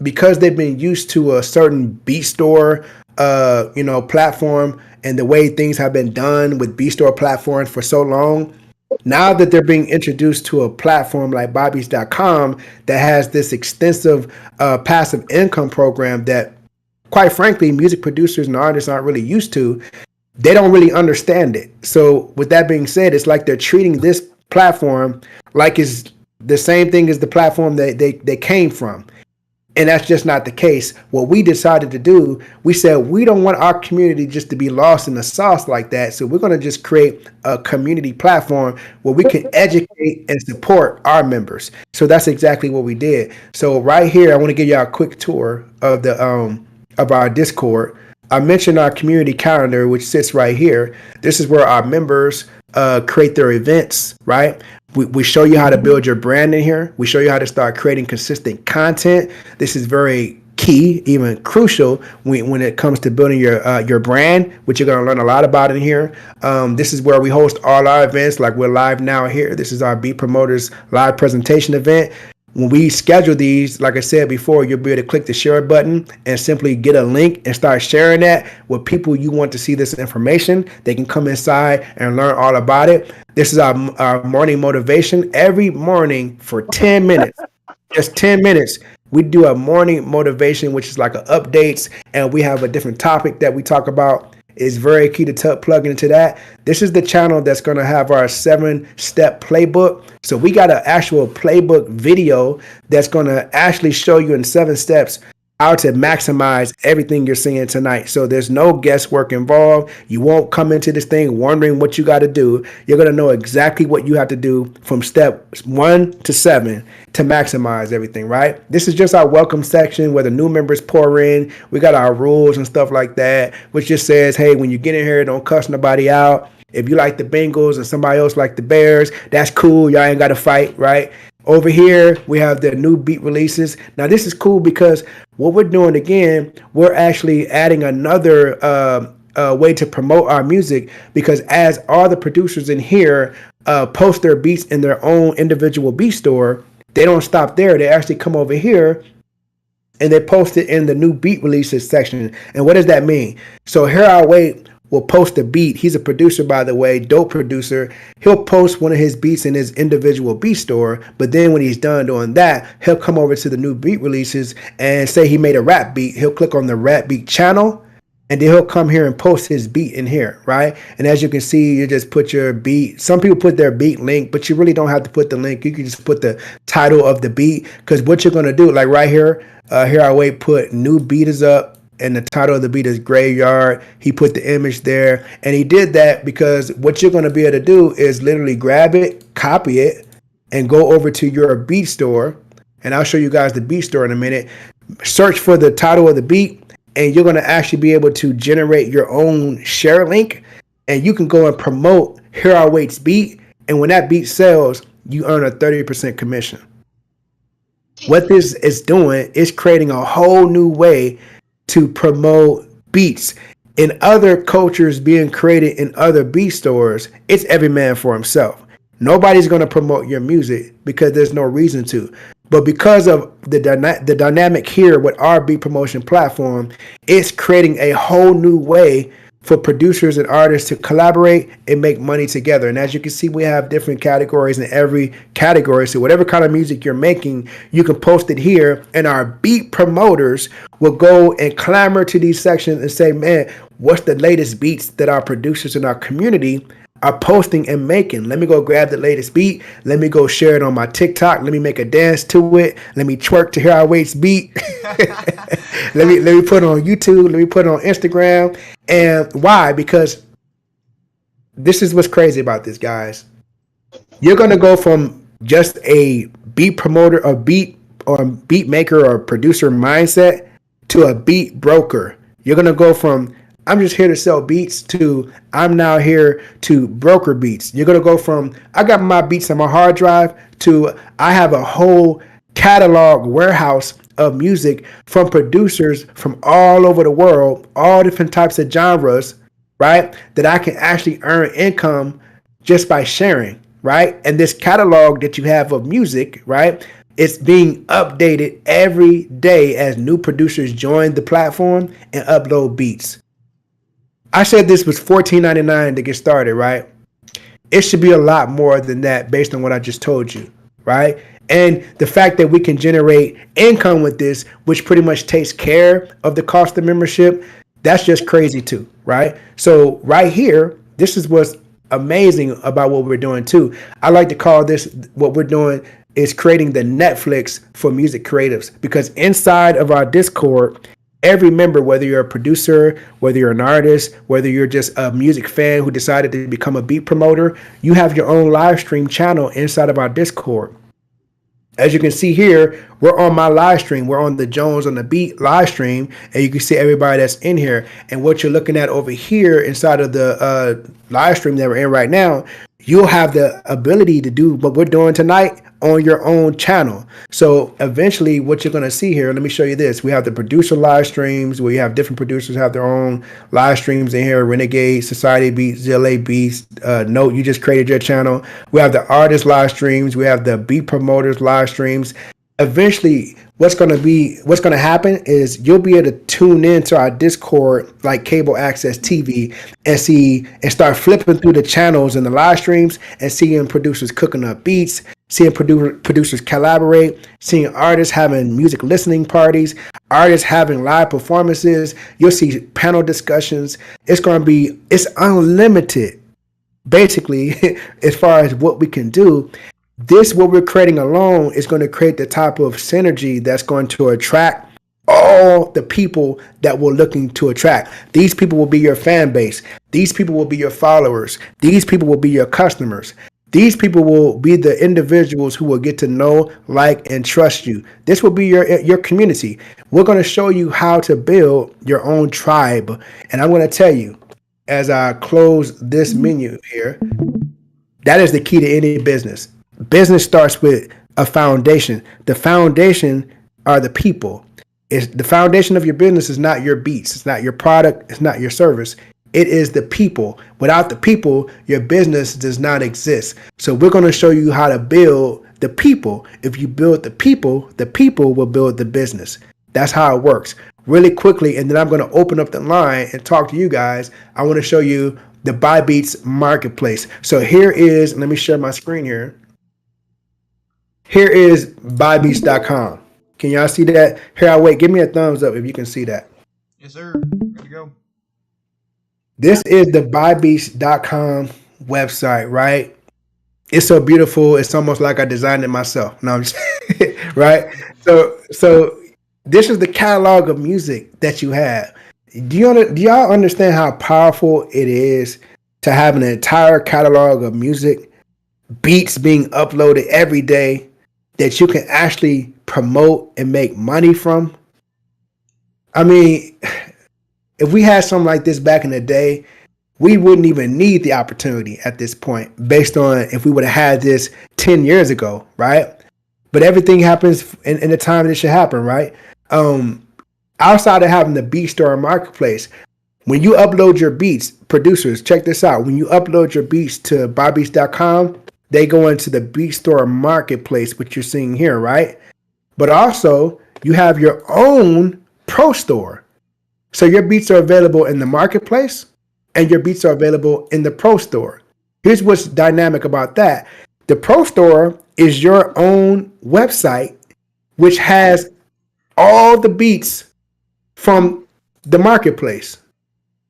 because they've been used to a certain beat store platform, and the way things have been done with beat store platforms for so long. Now that they're being introduced to a platform like Bobbies.com that has this extensive passive income program that, quite frankly, music producers and artists aren't really used to, they don't really understand it. So with that being said, it's like they're treating this platform like it's the same thing as the platform that they came from. And that's just not the case. What we decided to do, we said we don't want our community just to be lost in the sauce like that. So we're going to just create a community platform where we can educate and support our members. So that's exactly what we did. So right here, I want to give you a quick tour of the of our Discord. I mentioned our community calendar, which sits right here. This is where our members create their events, right? We show you how to build your brand in here. We show you how to start creating consistent content. This is very key, even crucial when it comes to building your brand, which you're going to learn a lot about in here. This is where we host all our events. Like we're live now here. This is our Beat Promoters live presentation event. When we schedule these, like I said before, you'll be able to click the share button and simply get a link and start sharing that with people you want to see this information. They can come inside and learn all about it. This is our morning motivation. Every morning for 10 minutes, just 10 minutes, we do a morning motivation, which is like a updates, and we have a different topic that we talk about. It's very key to plug into that. This is the channel that's going to have our 7-step playbook. So we got an actual playbook video that's going to actually show you in 7 steps how to maximize everything you're seeing tonight. So there's no guesswork involved. You won't come into this thing wondering what you got to do. You're going to know exactly what you have to do from step 1 to 7 to maximize everything, right? This is just our welcome section where the new members pour in. We got our rules and stuff like that, which just says, hey, when you get in here, don't cuss nobody out. If you like the Bengals and somebody else like the Bears, that's cool. Y'all ain't got to fight, right? Over here, we have the new beat releases. Now, this is cool because what we're doing, again, we're actually adding another way to promote our music, because as all the producers in here post their beats in their own individual beat store, they don't stop there. They actually come over here and they post it in the new beat releases section. And what does that mean? So Here I Wait will post a beat. He's a producer, by the way, dope producer. He'll post one of his beats in his individual beat store, but then when he's done doing that, he'll come over to the new beat releases and say he made a rap beat. He'll click on the rap beat channel, and then he'll come here and post his beat in here, right? And as you can see, you just put your beat. Some people put their beat link, but you really don't have to put the link. You can just put the title of the beat, because what you're going to do, like right here, Here I Wait put new beat is up, and the title of the beat is Graveyard. He put the image there, and he did that because what you're going to be able to do is literally grab it, copy it, and go over to your beat store. And I'll show you guys the beat store in a minute. Search for the title of the beat, and you're going to actually be able to generate your own share link, and you can go and promote Here I Wait's beat. And when that beat sells, you earn a 30% commission. What this is doing is creating a whole new way to promote beats. In other cultures being created in other beat stores, it's every man for himself. Nobody's going to promote your music because there's no reason to. But because of the dynamic here with our beat promotion platform, it's creating a whole new way for producers and artists to collaborate and make money together. And as you can see, we have different categories in every category. So whatever kind of music you're making, you can post it here, and our beat promoters will go and clamor to these sections and say, man, what's the latest beats that our producers in our community are posting and making? Let me go grab the latest beat. Let me go share it on my TikTok. Let me make a dance to it. Let me twerk to Here I Wait's beat. let me put it on YouTube. Let me put it on Instagram. And why? Because this is what's crazy about this, guys. You're going to go from just a beat promoter, a beat or beat maker or producer mindset to a beat broker. You're going to go from I'm just here to sell beats to I'm now here to broker beats. You're going to go from I got my beats on my hard drive to I have a whole catalog warehouse of music from producers from all over the world, all different types of genres, right? That I can actually earn income just by sharing, right? And this catalog that you have of music, right? It's being updated every day as new producers join the platform and upload beats. I said this was $14.99 to get started, right? It should be a lot more than that based on what I just told you, right? And the fact that we can generate income with this, which pretty much takes care of the cost of membership, that's just crazy too, right? So right here, this is what's amazing about what we're doing too. I like to call this, what we're doing is creating the Netflix for music creatives, because inside of our Discord, every member, whether you're a producer, whether you're an artist, whether you're just a music fan who decided to become a beat promoter, you have your own live stream channel inside of our Discord. As you can see here, we're on my live stream. We're on the Jones on the Beat live stream, and you can see everybody that's in here. And what you're looking at over here inside of the live stream that we're in right now, you'll have the ability to do what we're doing tonight on your own channel. So eventually what you're going to see here, let me show you this. We have the producer live streams where you have different producers have their own live streams in here. Renegade, Society Beats, ZLA Beats, Note, you just created your channel. We have the artist live streams. We have the Beatpromoters live streams. Eventually what's going to happen is you'll be able to tune into our Discord like cable access TV and start flipping through the channels and the live streams and seeing producers cooking up beats, seeing producers collaborate, seeing artists having music listening parties, artists having live performances. You'll see panel discussions. It's unlimited basically as far as what we can do. What we're creating alone is going to create the type of synergy that's going to attract all the people that we're looking to attract. These people will be your fan base. These people will be your followers. These people will be your customers. These people will be the individuals who will get to know, like, and trust you. This will be your community. We're going to show you how to build your own tribe. And I'm going to tell you, as I close this menu here, that is the key to any business. Business starts with a foundation. The foundation are the people. The foundation of your business is not your beats. It's not your product. It's not your service. It is the people. Without the people, your business does not exist. So we're going to show you how to build the people. If you build the people will build the business. That's how it works. Really quickly, and then I'm going to open up the line and talk to you guys. I want to show you the BuyBeats marketplace. So here is, let me share my screen here. Here is BuyBeats.com. Can y'all see that? Here, I'll wait. Give me a thumbs up if you can see that. Yes, sir. Good to go. This is the BuyBeats.com website, right? It's so beautiful. It's almost like I designed it myself. No, I'm just right. So this is the catalog of music that you have. Do y'all understand how powerful it is to have an entire catalog of music, beats being uploaded every day that you can actually promote and make money from? I mean, if we had something like this back in the day, we wouldn't even need the opportunity at this point based on if we would have had this 10 years ago, right? But everything happens in the time that it should happen, right? Outside of having the Beat Store marketplace, when you upload your beats, producers, check this out. When you upload your beats to BuyBeats.com, they go into the Beat Store marketplace, which you're seeing here, right? But also, you have your own Pro Store. So your beats are available in the marketplace and your beats are available in the Pro Store. Here's what's dynamic about that. The Pro Store is your own website, which has all the beats from the marketplace.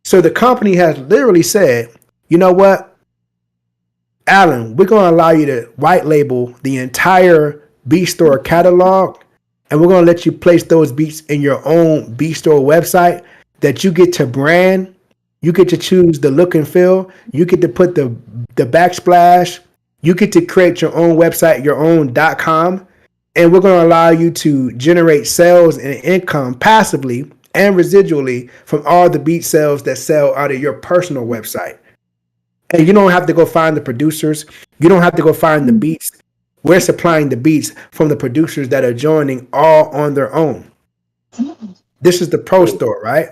So the company has literally said, you know what, Alan, we're going to allow you to white label the entire Beat Store catalog, and we're going to let you place those beats in your own Beat Store website that you get to brand. You get to choose the look and feel. You get to put the backsplash. You get to create your own website, your own .com, and we're going to allow you to generate sales and income passively and residually from all the beat sales that sell out of your personal website. And you don't have to go find the producers. You don't have to go find the beats. We're supplying the beats from the producers that are joining all on their own. This is the Pro Store, right?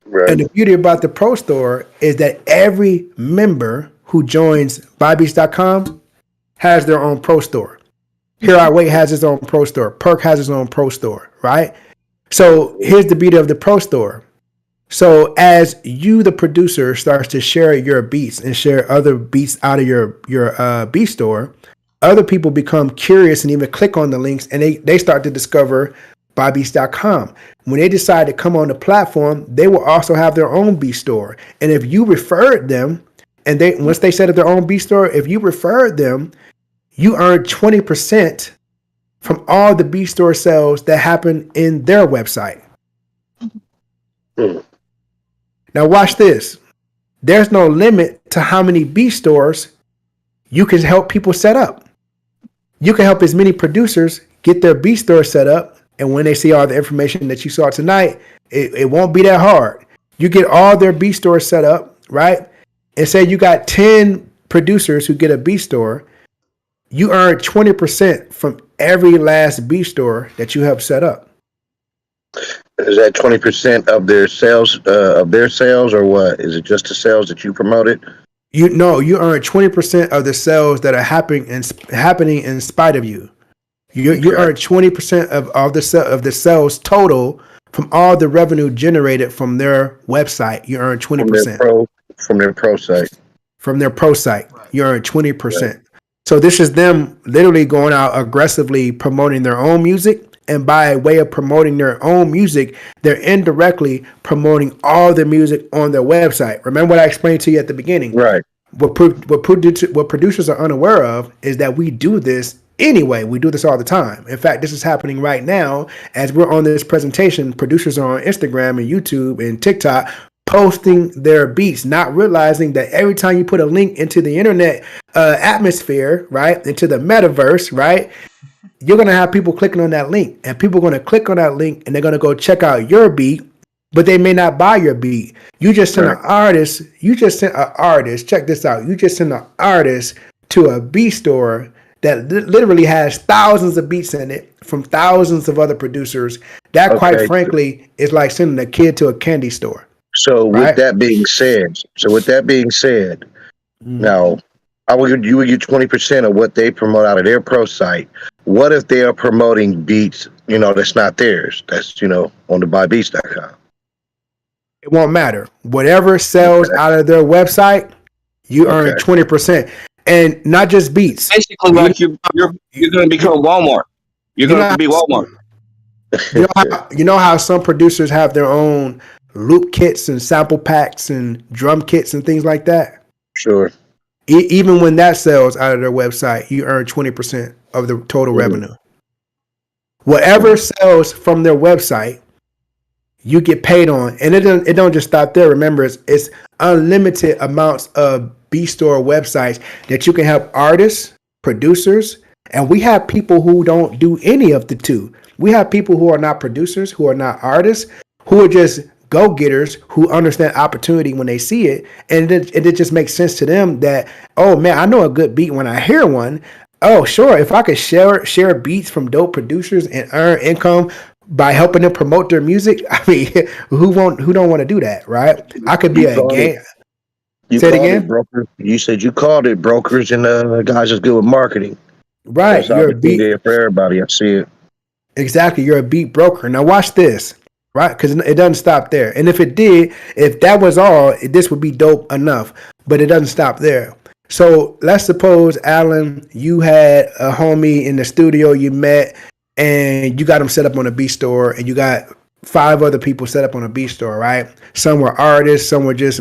Right. And the beauty about the Pro Store is that every member who joins BuyBeats.com has their own Pro Store. HereIWait has its own Pro Store. Perk has its own Pro Store, right? So here's the beauty of the Pro Store. So as you, the producer, starts to share your beats and share other beats out of your beat store, other people become curious and even click on the links, and they start to discover BuyBeats.com. When they decide to come on the platform, they will also have their own beat store. And if you referred them, and once they set up their own beat store, if you referred them, you earn 20% from all the beat store sales that happen in their website. Now watch this. There's no limit to how many beat stores you can help people set up. you can help as many producers get their beat store set up. And when they see all the information that you saw tonight, it won't be that hard. You get all their beat stores set up, right? And say you got 10 producers who get a beat store, you earn 20% from every last beat store that you help set up. Is that 20% of their sales, or what? Is it just the sales that you promoted? You earn 20% of the sales that are happening in spite of you. You earn 20% of the sales total from all the revenue generated from their website. You earn 20%. From their pro site. From their pro site, you earn 20%. Right. So this is them literally going out aggressively promoting their own music. And by way of promoting their own music, they're indirectly promoting all the music on their website. Remember what I explained to you at the beginning? Right. What producers are unaware of is that we do this anyway. We do this all the time. In fact, this is happening right now as we're on this presentation. Producers are on Instagram and YouTube and TikTok posting their beats, not realizing that every time you put a link into the internet atmosphere, right, into the metaverse, right, you're going to have people clicking on that link, and people are going to click on that link and they're going to go check out your beat, but they may not buy your beat. You just sent an artist, check this out. You just sent an artist to a beat store that literally has thousands of beats in it from thousands of other producers. That quite frankly is like sending a kid to a candy store. So with that being said, now you would get 20% of what they promote out of their pro site. What if they are promoting beats, that's not theirs? That's, on the buybeats.com. It won't matter. Whatever sells out of their website, you earn 20%. And not just beats. Basically, like you're going to become Walmart. You're going to be Walmart. You know how some producers have their own loop kits and sample packs and drum kits and things like that? Sure. Even when that sells out of their website, you earn 20% of the total revenue. Whatever sells from their website, you get paid on. And it don't just stop there. Remember, it's unlimited amounts of B-Store websites that you can help artists, producers, and we have people who don't do any of the two. We have people who are not producers, who are not artists, who are just go-getters who understand opportunity when they see it, and it just makes sense to them that, oh man, I know a good beat when I hear one. Oh sure, if I could share beats from dope producers and earn income by helping them promote their music, I mean, who don't want to do that, right? I could be a game. Say it again. Broker. You said you called it brokers, and guys is good with marketing. Right, you're a beat there for everybody. I see it. Exactly, you're a beat broker. Now watch this. Right, because it doesn't stop there. And if that was all, this would be dope enough. But it doesn't stop there. So let's suppose, Alan, you had a homie in the studio you met, and you got him set up on a beat store, and you got 5 other people set up on a beat store, right? Some were artists, some were just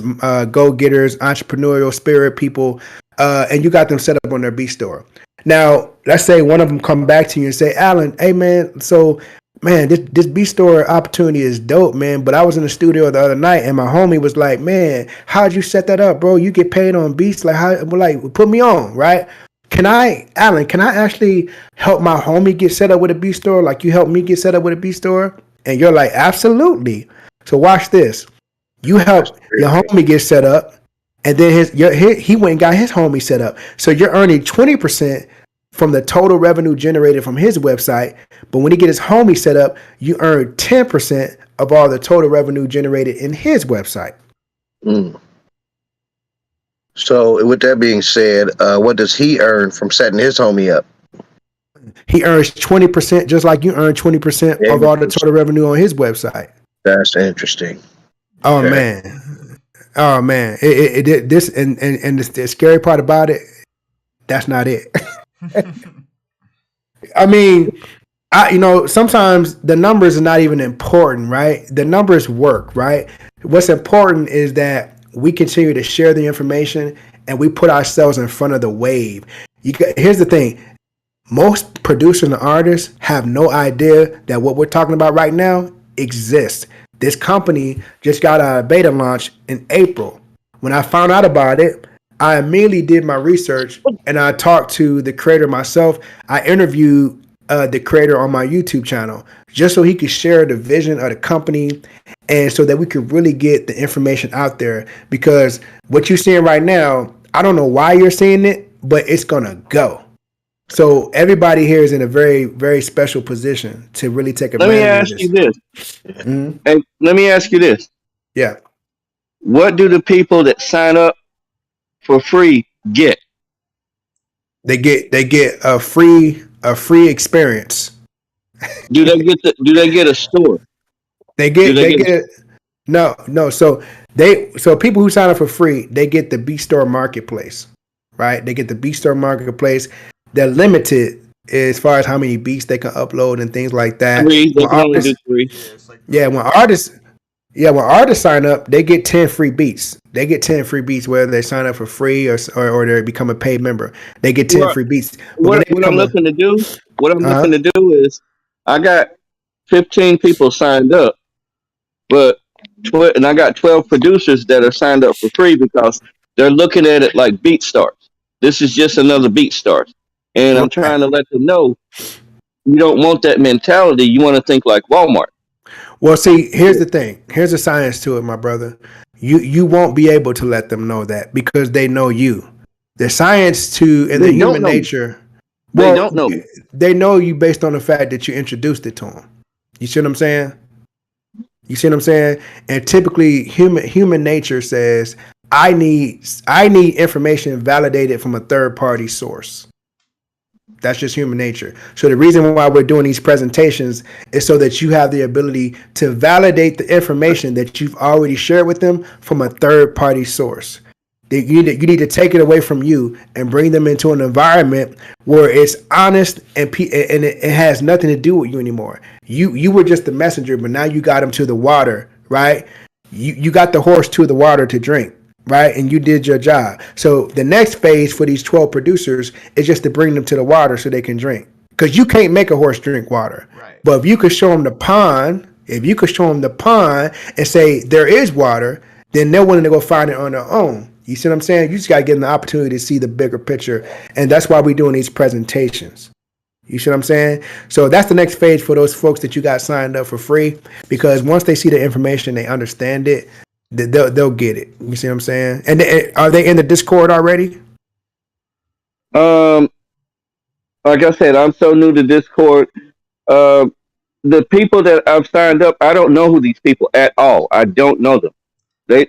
go-getters, entrepreneurial spirit people, and you got them set up on their beat store. Now, let's say one of them come back to you and say, Alan, hey man, so man, this beat store opportunity is dope, man. But I was in the studio the other night, and my homie was like, "Man, how'd you set that up, bro? You get paid on beats, put me on, right? Alan, can I actually help my homie get set up with a beat store, like you helped me get set up with a beat store?" And you're like, "Absolutely." So watch this. You help your homie get set up, and then he went and got his homie set up. So you're earning 20% from the total revenue generated from his website. But when he get his homie set up, you earn 10% of all the total revenue generated in his website. So with that being said, what does he earn from setting his homie up? He earns 20%, just like you earn 20% of all the total revenue on his website. That's interesting. Oh man. This and the scary part about it, that's not it. I mean, sometimes the numbers are not even important, right? The numbers work, right? What's important is that we continue to share the information and we put ourselves in front of the wave. Here's the thing. Most producers and artists have no idea that what we're talking about right now exists. This company just got a beta launch in April. When I found out about it, I immediately did my research and I talked to the creator myself. I interviewed the creator on my YouTube channel just so he could share the vision of the company and so that we could really get the information out there. Because what you're seeing right now, I don't know why you're seeing it, but it's going to go. So everybody here is in a very, very special position to really take Let me advantage ask of you this. this. Mhm. And let me ask you this. Yeah. What do the people that sign up for free get? They get a free experience. Do they get a store? They Do get they they get get no. So people who sign up for free, they get the Beat Store Marketplace, right? They get the Beat Store Marketplace. They're limited as far as how many beats they can upload and things like that. three? They When can only do artists, three. Yeah, it's like yeah, when artists sign up, they get 10 free beats. They get 10 free beats whether they sign up for free or they become a paid member. They get 10 What free beats. But when they what I'm become a looking to do? What I'm uh looking to do is I got 15 people signed up, but and I got 12 producers that are signed up for free because they're looking at it like Beat Stars. This is just another Beat Stars, and I'm right. trying to let them know you don't want that mentality. You want to think like Walmart. Well, see, here's the thing. Here's the science to it, my brother. You won't be able to let them know that because they know you. The science to and the They don't human know me. nature. They Well, don't know me. they know you based on the fact that you introduced it to them. You see what I'm saying? You see what I'm saying? And typically, human nature says, I need information validated from a third party source. That's just human nature. So the reason why we're doing these presentations is so that you have the ability to validate the information that you've already shared with them from a third party source. You need to take it away from you and bring them into an environment where it's honest and it has nothing to do with you anymore. You were just the messenger, but now you got them to the water, right? You got the horse to the water to drink, right? And you did your job. So the next phase for these 12 producers is just to bring them to the water so they can drink. Because you can't make a horse drink water. Right. But if you could show them the pond, and say there is water, then they're willing to go find it on their own. You see what I'm saying? You just got to give them the opportunity to see the bigger picture. And that's why we're doing these presentations. You see what I'm saying? So that's the next phase for those folks that you got signed up for free. Because once they see the information, they understand it, they'll get it. You see what I'm saying? And are they in the Discord already? Like I said, I'm so new to Discord. The people that I've signed up, I don't know who these people at all. I don't know them.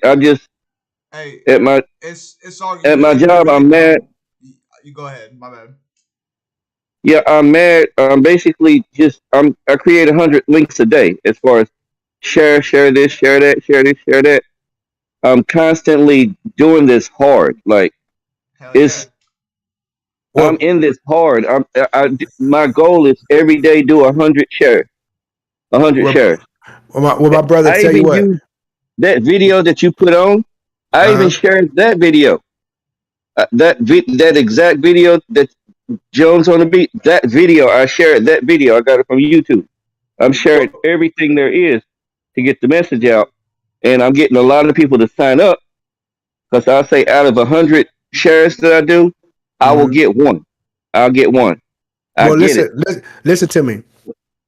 I'm just Hey, at my it's all at my you job. really I'm mad. You go ahead. My bad. Yeah, I'm mad. Basically just I create 100 links a day as far as share this, share that, share this, share that. I'm constantly doing this hard. Like Hell yeah. it's I'm Well, in this hard. My goal is every day do 100 shares. 100 well, shares. my brother, I tell you even what. use that video that you put on. I even Uh-huh. shared that video. That exact video that Jones on the beat. That video I shared. That video I got it from YouTube. I'm sharing everything there is to get the message out, and I'm getting a lot of people to sign up because I say out of 100 shares that I do, I will Mm-hmm. get one. I'll get one. I Well, get it. listen to me.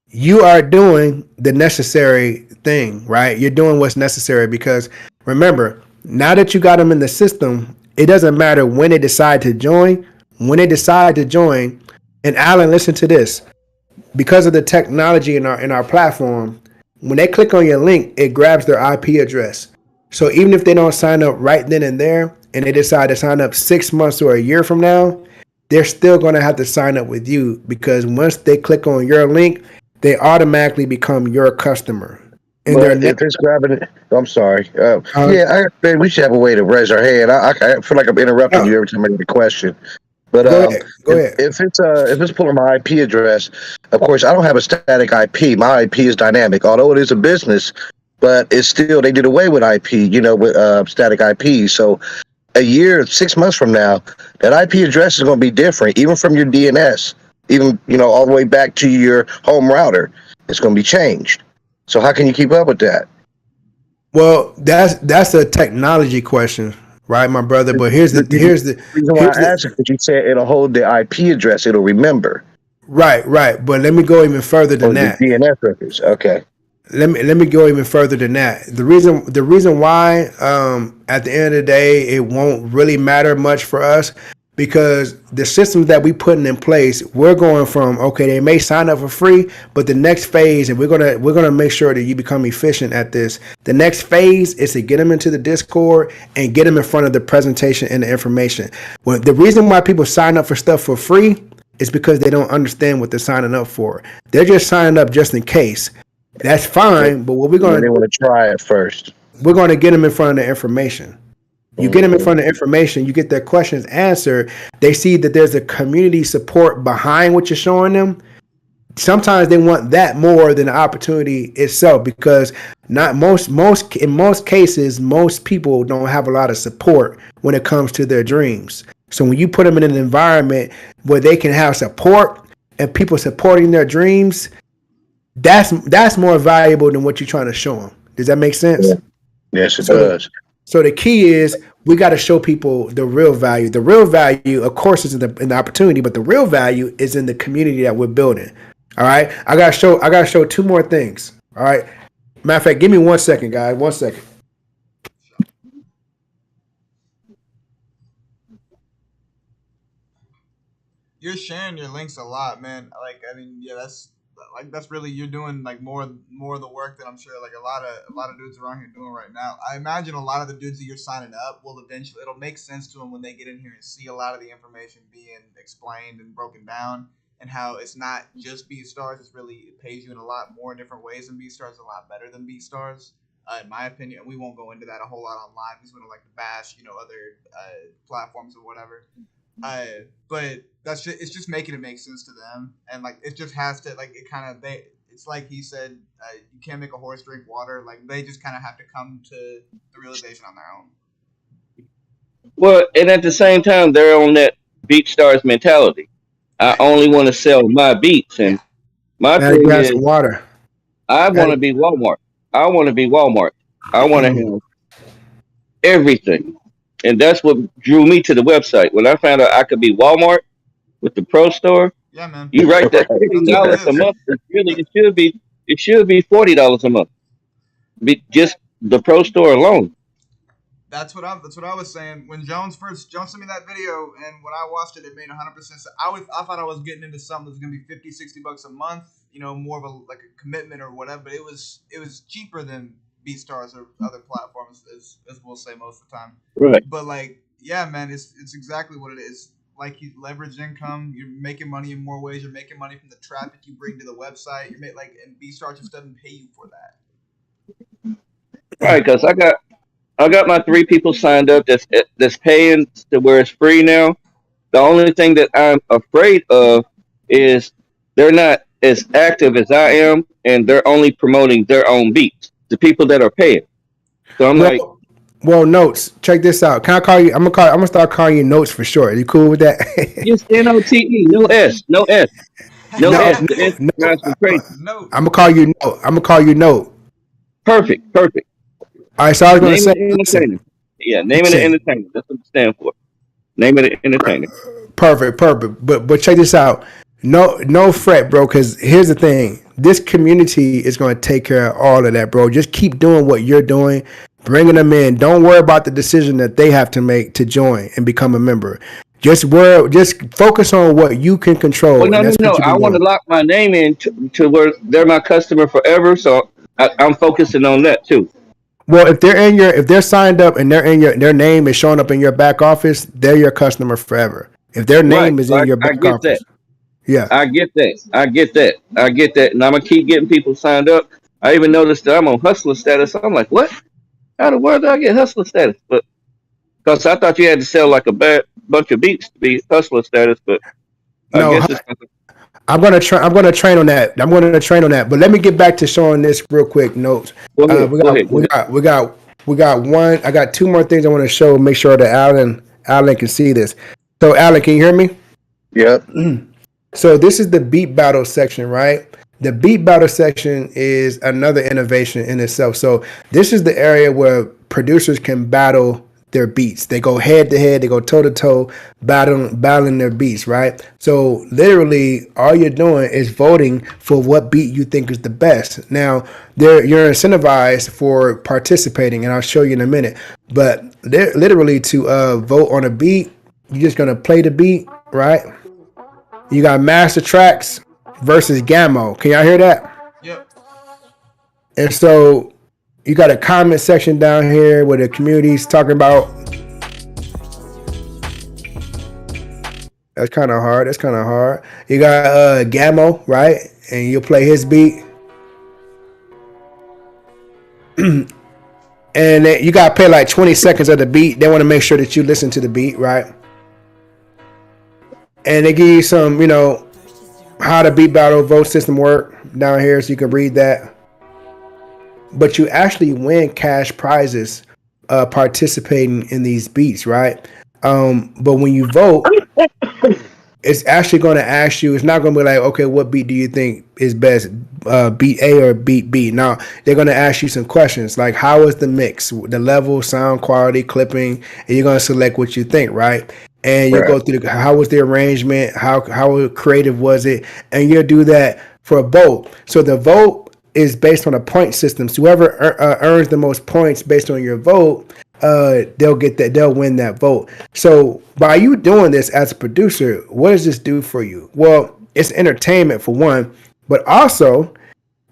You are doing the necessary thing, right? You're doing what's necessary because remember, now that you got them in the system, it doesn't matter when they decide to join. When they decide to join, and Alan, listen to this. Because of the technology in our platform, when they click on your link, it grabs their IP address. So even if they don't sign up right then and there, and they decide to sign up 6 months or a year from now, they're still going to have to sign up with you because once they click on your link, they automatically become your customer. And they're But if it's grabbing it, I'm sorry. uh, Yeah, man, we should have a way to raise our hand. I feel like I'm interrupting no, you every time I get a question. But go ahead. Go ahead. if it's pulling my IP address, of course I don't have a static IP. My IP is dynamic, although it is a business, but it's still they did away with IP. With static IP. So a year, 6 months from now, that IP address is going to be different, even from your DNS, even all the way back to your home router. It's going to be changed. So how can you keep up with that? Well, that's a technology question. right, my brother? But The reason why I asked is because you said it'll hold the IP address. It'll remember. Right. But let me go even further than Or the that. DNS records. Okay. Let me go even further than that. The reason why at the end of the day it won't really matter much for us, because the systems that we putting in place, we're going from, okay, they may sign up for free, but the next phase, and we're gonna make sure that you become efficient at this. The next phase is to get them into the Discord and get them in front of the presentation and the information. Well, the reason why people sign up for stuff for free is because they don't understand what they're signing up for. They're just signing up just in case. That's fine, but what we're going They to want to try it first. we're going to get them in front of the information. You get them in front of the information, you get their questions answered. They see that there's a community support behind what you're showing them. Sometimes they want that more than the opportunity itself, because not in most cases, most people don't have a lot of support when it comes to their dreams. So when you put them in an environment where they can have support and people supporting their dreams, that's more valuable than what you're trying to show them. Does that make sense? Yeah. Yes, it does. So the key is we got to show people the real value. The real value, of course, is in the opportunity, but the real value is in the community that we're building. All right. I gotta show two more things. All right. Matter of fact, give me 1 second, guys. 1 second. You're sharing your links a lot, man. Like, I mean, yeah, that's really, you're doing like more of the work that I'm sure like a lot of dudes around here doing right now. I imagine a lot of the dudes that you're signing up will eventually, it'll make sense to them when they get in here and see a lot of the information being explained and broken down, and how it's not just BeatStars. It's really, it pays you in a lot more different ways than BeatStars, a lot better than BeatStars. In my opinion, and we won't go into that a whole lot online because we don't like to bash, other platforms or whatever. But it's just making it make sense to them, and like it just has to, like, it's like he said, you can't make a horse drink water. Like, they just kind of have to come to the realization on their own. Well, and at the same time, they're on that BeatStars mentality. I only want to sell my beats, and my thing Grab is, some water. I want to be Walmart. I want to be Walmart. I want to have everything. And that's what drew me to the website. When I found out I could be Walmart with the Pro Store, Yeah, man. you write that $15 a month. It should be $40 a month. Just the Pro Store alone. That's what I was saying when Jones sent me that video, and when I watched it, it made 100% sense. I thought I was getting into something that's gonna be $50-$60 a month, more of a commitment or whatever. But it was cheaper than BeatStars or other platforms, as we'll say most of the time. Right. But like, yeah, man, it's exactly what it is. Like, you leverage income, you're making money in more ways. You're making money from the traffic you bring to the website. And BeatStars just doesn't pay you for that. Right, because I got my 3 people signed up that's paying to where it's free now. The only thing that I'm afraid of is they're not as active as I am, and they're only promoting their own beats. The people that are paying. So I'm well, Notes. Check this out. Can I call you? I'm gonna start calling you Notes for short. Are you cool with that? just NOTE, no S. The S. The S drives me crazy. I'm gonna call you Note. I'm gonna call you Note. Perfect. All right. So I was gonna say, entertainer. Yeah, name of the entertainer. That's what it stands for. Name of the entertainer. Perfect. But check this out. No fret, bro. Because here's the thing. This community is going to take care of all of that, bro. Just keep doing what you're doing, bringing them in. Don't worry about the decision that they have to make to join and become a member. Just focus on what you can control. Well, no. I want to lock my name in to where they're my customer forever. So I'm focusing on that too. Well, if they're signed up and their name is showing up in your back office, they're your customer forever. If their name is in your back office. That. Yeah. I get that. And I'm going to keep getting people signed up. I even noticed that I'm on hustler status. I'm like, what? How the world do I get hustler status? But because I thought you had to sell like a bad bunch of beats to be hustler status, but I guess I'm gonna train on that. But let me get back to showing this real quick. Notes. Go ahead. We got one. I got 2 more things I want to show. Make sure that Alan can see this. So Alan, can you hear me? Yep. So this is the beat battle section, right? The beat battle section is another innovation in itself. So this is the area where producers can battle their beats. They go head to head, they go toe to toe, battling their beats, right? So literally, all you're doing is voting for what beat you think is the best. Now, you're incentivized for participating, and I'll show you in a minute. But literally, to vote on a beat, you're just gonna play the beat, right? You got master tracks versus Gammo. Can y'all hear that? Yep. And so you got a comment section down here where the community's talking about. That's kind of hard. You got Gammo, right? And you'll play his beat. And then you got to pay like 20 seconds of the beat. They want to make sure that you listen to the beat, right? And they give you some, how the beat battle vote system work down here, so you can read that. But you actually win cash prizes participating in these beats, right? But when you vote, it's actually going to ask you, it's not going to be like, okay, what beat do you think is best, beat A or beat B? No, they're going to ask you some questions like, how is the mix, the level, sound quality, clipping, and you're going to select what you think, right? And you go through how was the arrangement, how creative was it, and you'll do that for a vote. So the vote is based on a point system. So whoever earns the most points based on your vote, they'll win that vote. So by you doing this as a producer, what does this do for you? Well, it's entertainment for one, but also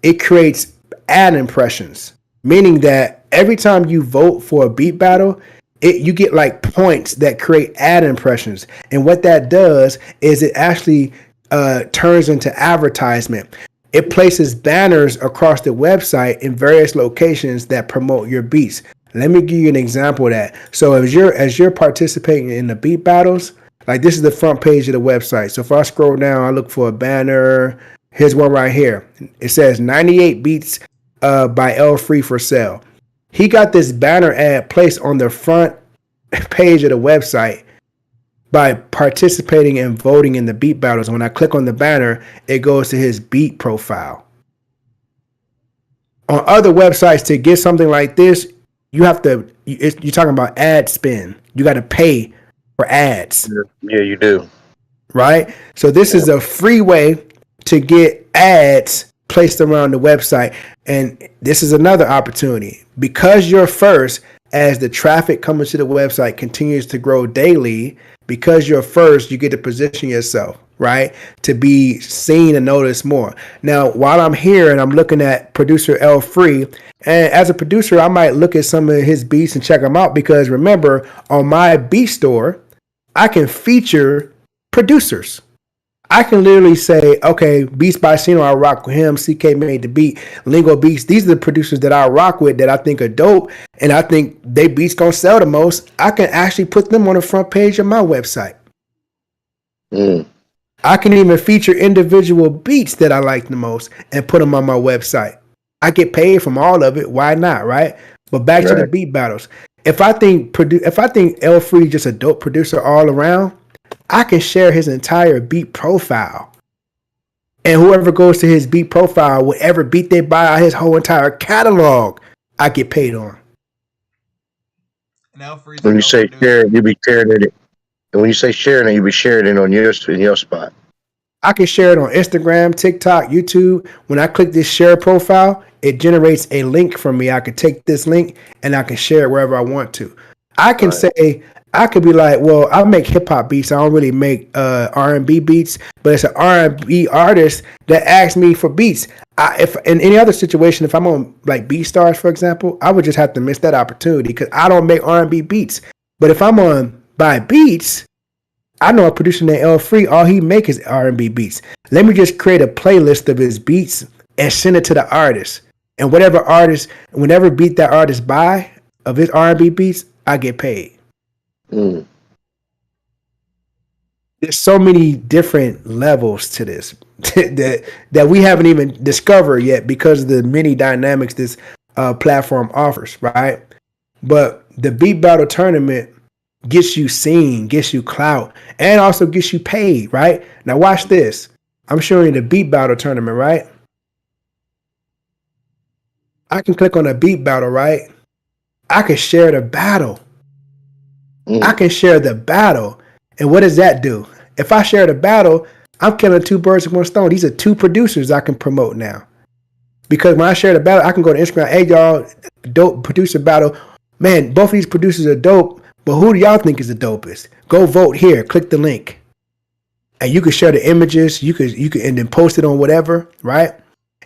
it creates ad impressions, meaning that every time you vote for a beat battle, you get like points that create ad impressions. And what that does is it actually turns into advertisement. It places banners across the website in various locations that promote your beats. Let me give you an example of that. So as you're participating in the beat battles, like this is the front page of the website. So if I scroll down, I look for a banner. Here's one right here. It says 98 beats by L Free for sale. He got this banner ad placed on the front page of the website by participating and voting in the beat battles. When I click on the banner, it goes to his beat profile. On other websites, to get something like this, you have to, you're talking about ad spend. You got to pay for ads. Yeah, you do. Right? So this is a free way to get ads placed around the website. And this is another opportunity. Because you're first, as the traffic coming to the website continues to grow daily, because you're first, you get to position yourself, right, to be seen and noticed more. Now, while I'm here and I'm looking at producer L Free, and as a producer, I might look at some of his beats and check them out, because remember, on my beat store, I can feature producers. I can literally say, okay, Beats by Sino, I rock with him. CK made the beat. Lingo Beats, these are the producers that I rock with that I think are dope, and I think they beats gonna sell the most. I can actually put them on the front page of my website. I can even feature individual beats that I like the most and put them on my website. I get paid from all of it. Why not, right? But back to the beat battles. If I think L Free just a dope producer all around, I can share his entire beat profile. And whoever goes to his beat profile, whatever beat they buy, his whole entire catalog, I get paid on. When you say share, you be sharing it. And when you say sharing it, you be sharing it on your spot. I can share it on Instagram, TikTok, YouTube. When I click this share profile, it generates a link from me. I can take this link and I can share it wherever I want to. I can say, I could be like, well, I make hip hop beats. I don't really make R&B beats, but it's an R&B artist that asks me for beats. If in any other situation, if I'm on like BeatStars, for example, I would just have to miss that opportunity because I don't make R&B beats. But if I'm on Buy Beats, I know a producer named L Free, all he make is R&B beats. Let me just create a playlist of his beats and send it to the artist. And whenever beat that artist buy of his R&B beats, I get paid. There's so many different levels to this that we haven't even discovered yet because of the many dynamics this platform offers, right? But the Beat Battle Tournament gets you seen, gets you clout, and also gets you paid, right? Now watch this. I'm showing you the Beat Battle Tournament, right? I can click on a Beat Battle, right? I can share the battle. I can share the battle. And what does that do? If I share the battle, I'm killing two birds with one stone. These are two producers I can promote now. Because when I share the battle, I can go to Instagram. Hey, y'all, dope producer battle. Man, both of these producers are dope. But who do y'all think is the dopest? Go vote here. Click the link. And you can share the images. You could and then post it on whatever, right?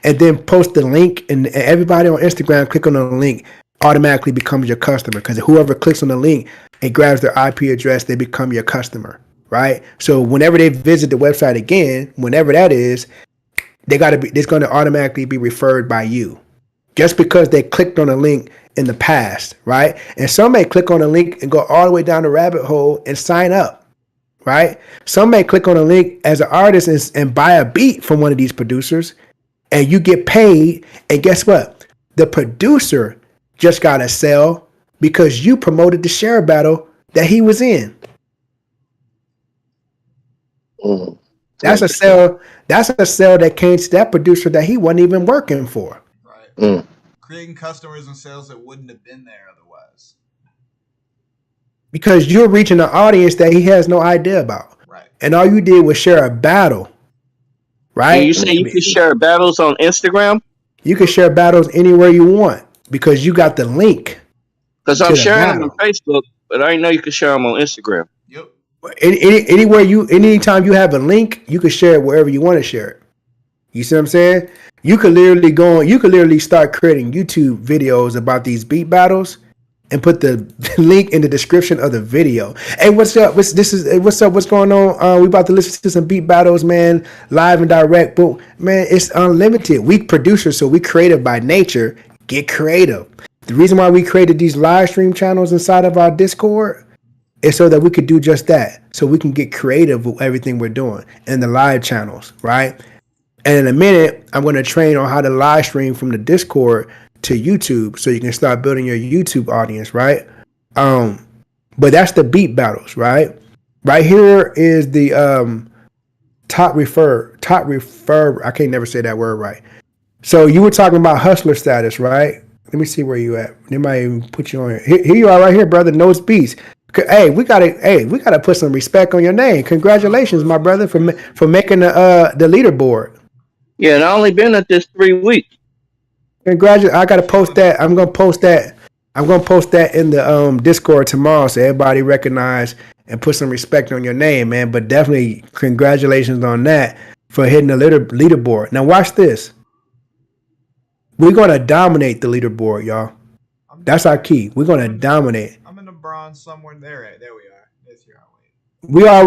And then post the link. And everybody on Instagram, click on the link, automatically becomes your customer. Because whoever clicks on the link and grabs their IP address, they become your customer, right? So whenever they visit the website again, whenever that is, it's going to automatically be referred by you, just because they clicked on a link in the past, right? And some may click on a link and go all the way down the rabbit hole and sign up, right? Some may click on a link as an artist and buy a beat from one of these producers, and you get paid. And guess what? The producer just got a sell because you promoted the share battle that he was in. That's a sell. That's a sell that came to that producer that he wasn't even working for. Right. Creating customers and sales that wouldn't have been there otherwise. Because you're reaching an audience that he has no idea about. Right. And all you did was share a battle. Right? And you say you can share battles on Instagram? You can share battles anywhere you want because you got the link. Because I'm sharing them on Facebook, but I didn't know you could share them on Instagram. Yep. Anytime you have a link, you can share it wherever you want to share it. You see what I'm saying? You could literally start creating YouTube videos about these beat battles and put the link in the description of the video. Hey, what's up? What's up? What's going on? We about to listen to some beat battles, man, live and direct. Boom, man, it's unlimited. We producers, so we creative by nature. Get creative. The reason why we created these live stream channels inside of our Discord is so that we could do just that. So we can get creative with everything we're doing in the live channels, right? And in a minute, I'm going to train on how to live stream from the Discord to YouTube so you can start building your YouTube audience, right? But that's the beat battles, right? Right here is the top refer. I can't never say that word right. So you were talking about hustler status, right? Let me see where you at. They might even put you on here. Here you are right here, brother. Nose Beats. Hey, we gotta put some respect on your name. Congratulations, my brother, for making the leaderboard. Yeah, and I only been at this 3 weeks. Congratulations! I gotta post that. I'm gonna post that in the Discord tomorrow, so everybody recognize and put some respect on your name, man. But definitely congratulations on that for hitting the leaderboard. Now watch this. We're gonna dominate the leaderboard, y'all. That's our key. We're gonna dominate. I'm in the bronze somewhere there. There we are. This here, I'll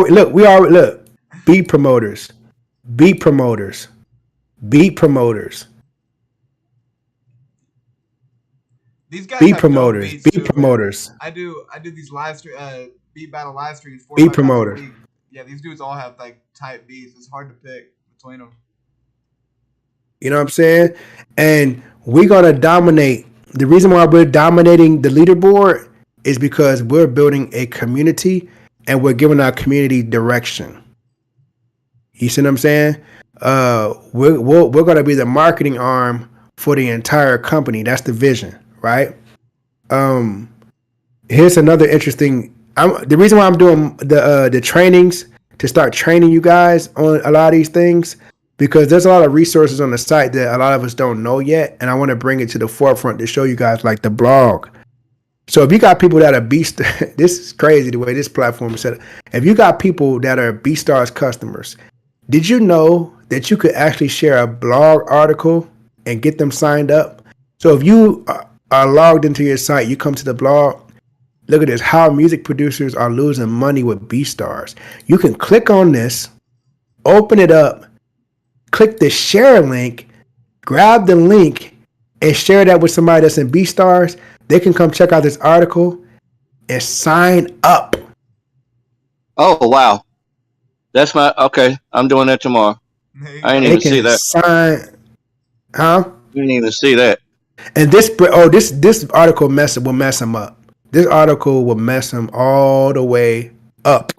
wait. We are look. Beat promoters. These guys beat have promoters. beats Beat too, promoters. I do these live stream beat battle live streams. 4 Beat promoters. Yeah, these dudes all have like type beats. It's hard to pick between them. You know what I'm saying? And we're gonna dominate. The reason why we're dominating the leaderboard is because we're building a community and we're giving our community direction. You see what I'm saying? We're gonna be the marketing arm for the entire company. That's the vision, right? Here's another interesting. The reason why I'm doing the trainings to start training you guys on a lot of these things, because there's a lot of resources on the site that a lot of us don't know yet, and I want to bring it to the forefront to show you guys, like the blog. So if you got people that are this is crazy the way this platform is set up. If you got people that are BeatStars customers, did you know that you could actually share a blog article and get them signed up? So if you are logged into your site, you come to the blog, look at this, how music producers are losing money with BeatStars. You can click on this, open it up, click the share link, grab the link, and share that with somebody that's in BeatStars. They can come check out this article and sign up. Oh, wow. That's okay. I'm doing that tomorrow. I didn't even see that. Huh? You didn't even see that. And this article will mess them up. This article will mess them all the way up.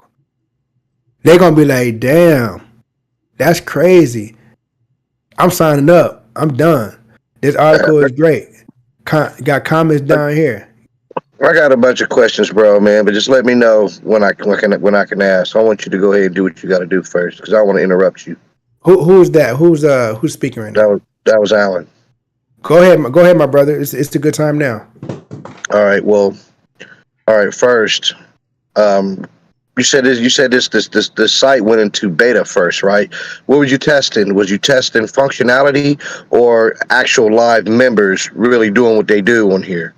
They're going to be like, damn, that's crazy. I'm signing up. I'm done. This article is great. Got comments down here. I got a bunch of questions, bro, man, but just let me know when I can ask. I want you to go ahead and do what you got to do first, because I don't want to interrupt you. Who's that? Who's speaking right now? That was Alan. Go ahead, my brother. It's a good time now. All right. Well, all right. First, you said this site went into beta first, right? What were you testing? Was you testing functionality or actual live members really doing what they do on here?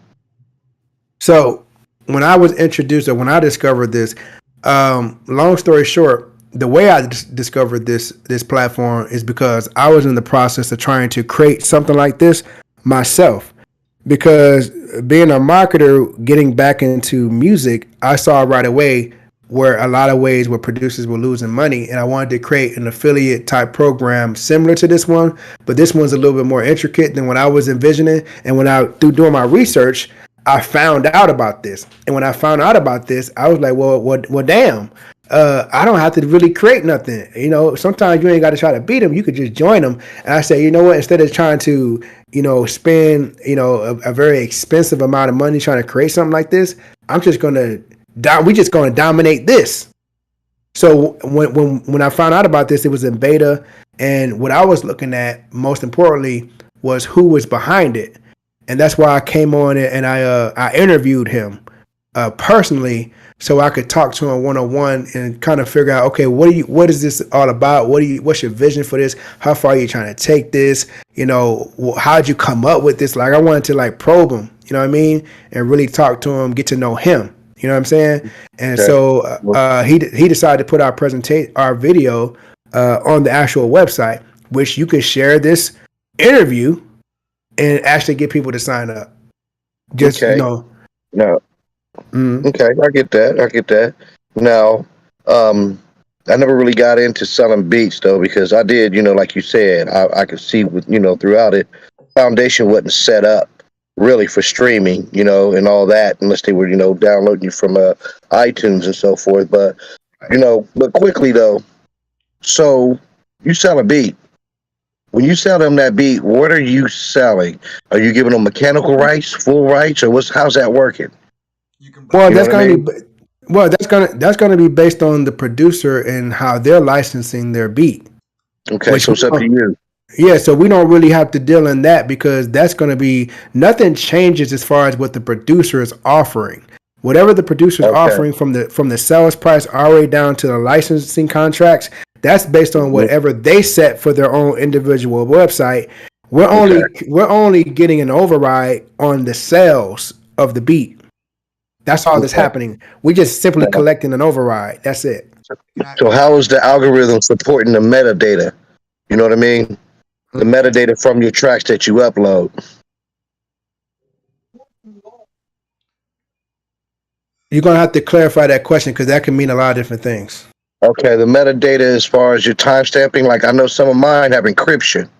So when I was introduced, or when I discovered this, long story short, the way I discovered this platform is because I was in the process of trying to create something like this myself. Because being a marketer, getting back into music, I saw right away where a lot of ways where producers were losing money, and I wanted to create an affiliate type program similar to this one, but this one's a little bit more intricate than what I was envisioning. And when I through doing my research, I found out about this. And when I found out about this, I was like, well, damn. I don't have to really create nothing. You know, sometimes you ain't got to try to beat them. You could just join them. And I say, you know what? Instead of trying to, spend, a very expensive amount of money trying to create something like this, we just going to dominate this. So when I found out about this, it was in beta, and what I was looking at most importantly was who was behind it, and that's why I came on it and I interviewed him personally, so I could talk to him one-on-one and kind of figure out, okay, what is this all about? What's your vision for this? How far are you trying to take this? How'd you come up with this? Like, I wanted to like probe him, you know what I mean? And really talk to him, get to know him. You know what I'm saying? And so he decided to put our video on the actual website, which you can share this interview and actually get people to sign up. Just, okay. No. Okay, I get that. Now, I never really got into selling beats though, because I did, like you said, I could see with, throughout it, foundation wasn't set up really for streaming, and all that, unless they were, downloading you from iTunes and so forth. But, but quickly though, so you sell a beat. When you sell them that beat, what are you selling? Are you giving them mechanical rights, full rights, or how's that working? That's gonna be based on the producer and how they're licensing their beat. Okay, so it's up to you. Yeah, so we don't really have to deal in that, because that's going to be, nothing changes as far as what the producer is offering. Whatever the producer is offering from the sales price all the way down to the licensing contracts, that's based on whatever they set for their own individual website. We're only getting an override on the sales of the beat. That's all that's happening. We just simply collecting an override. That's it. So how is the algorithm supporting the metadata? You know what I mean? The metadata from your tracks that you upload. You're going to have to clarify that question, because that can mean a lot of different things. Okay, the metadata as far as your timestamping, like I know some of mine have encryption.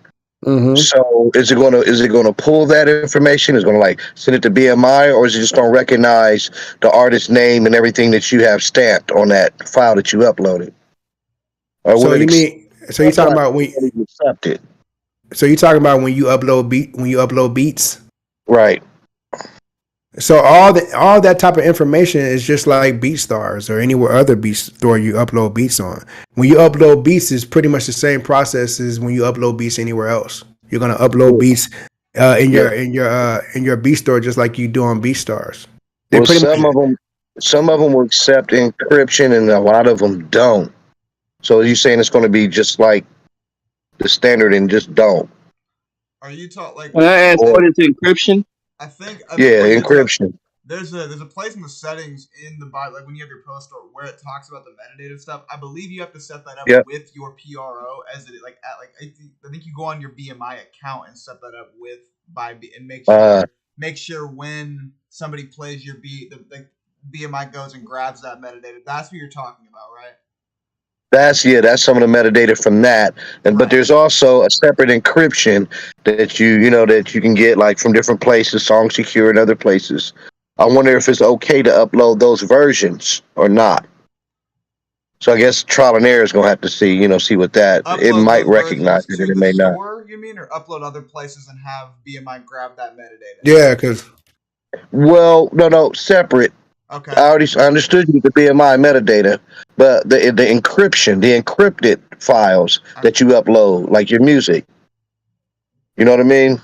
Mm-hmm. So is it going to pull that information? Is it going to like send it to BMI, or is it just going to recognize the artist's name and everything that you have stamped on that file that you uploaded? Or so you're talking about when you accept it? So you're talking about when you upload beats, right? So all that type of information is just like BeatStars or anywhere other beat store you upload beats on. When you upload beats, is pretty much the same process as when you upload beats anywhere else. You're gonna upload beats in your beat store just like you do on BeatStars. Some of them will accept encryption and a lot of them don't. So are you saying it's going to be just like the standard and just don't? Are you taught like? When I ask what is encryption? I think encryption. There's a place in the settings in the bot, like when you have your post store where it talks about the metadata stuff. I believe you have to set that up with your PRO as it I think you go on your BMI account and set that up and make sure when somebody plays your beat, the BMI goes and grabs that metadata. That's what you're talking about, right? That's some of the metadata from that, but there's also a separate encryption that you can get like from different places, SongSecure and other places. I wonder if it's okay to upload those versions or not. So I guess trial and error is gonna have to see what that it might recognize it and it may not. You mean, or upload other places and have BMI grab that metadata? Yeah, because Well, no, separate. Okay. I understood you the BMI metadata, but the encryption, the encrypted files that you upload, like your music. You know what I mean?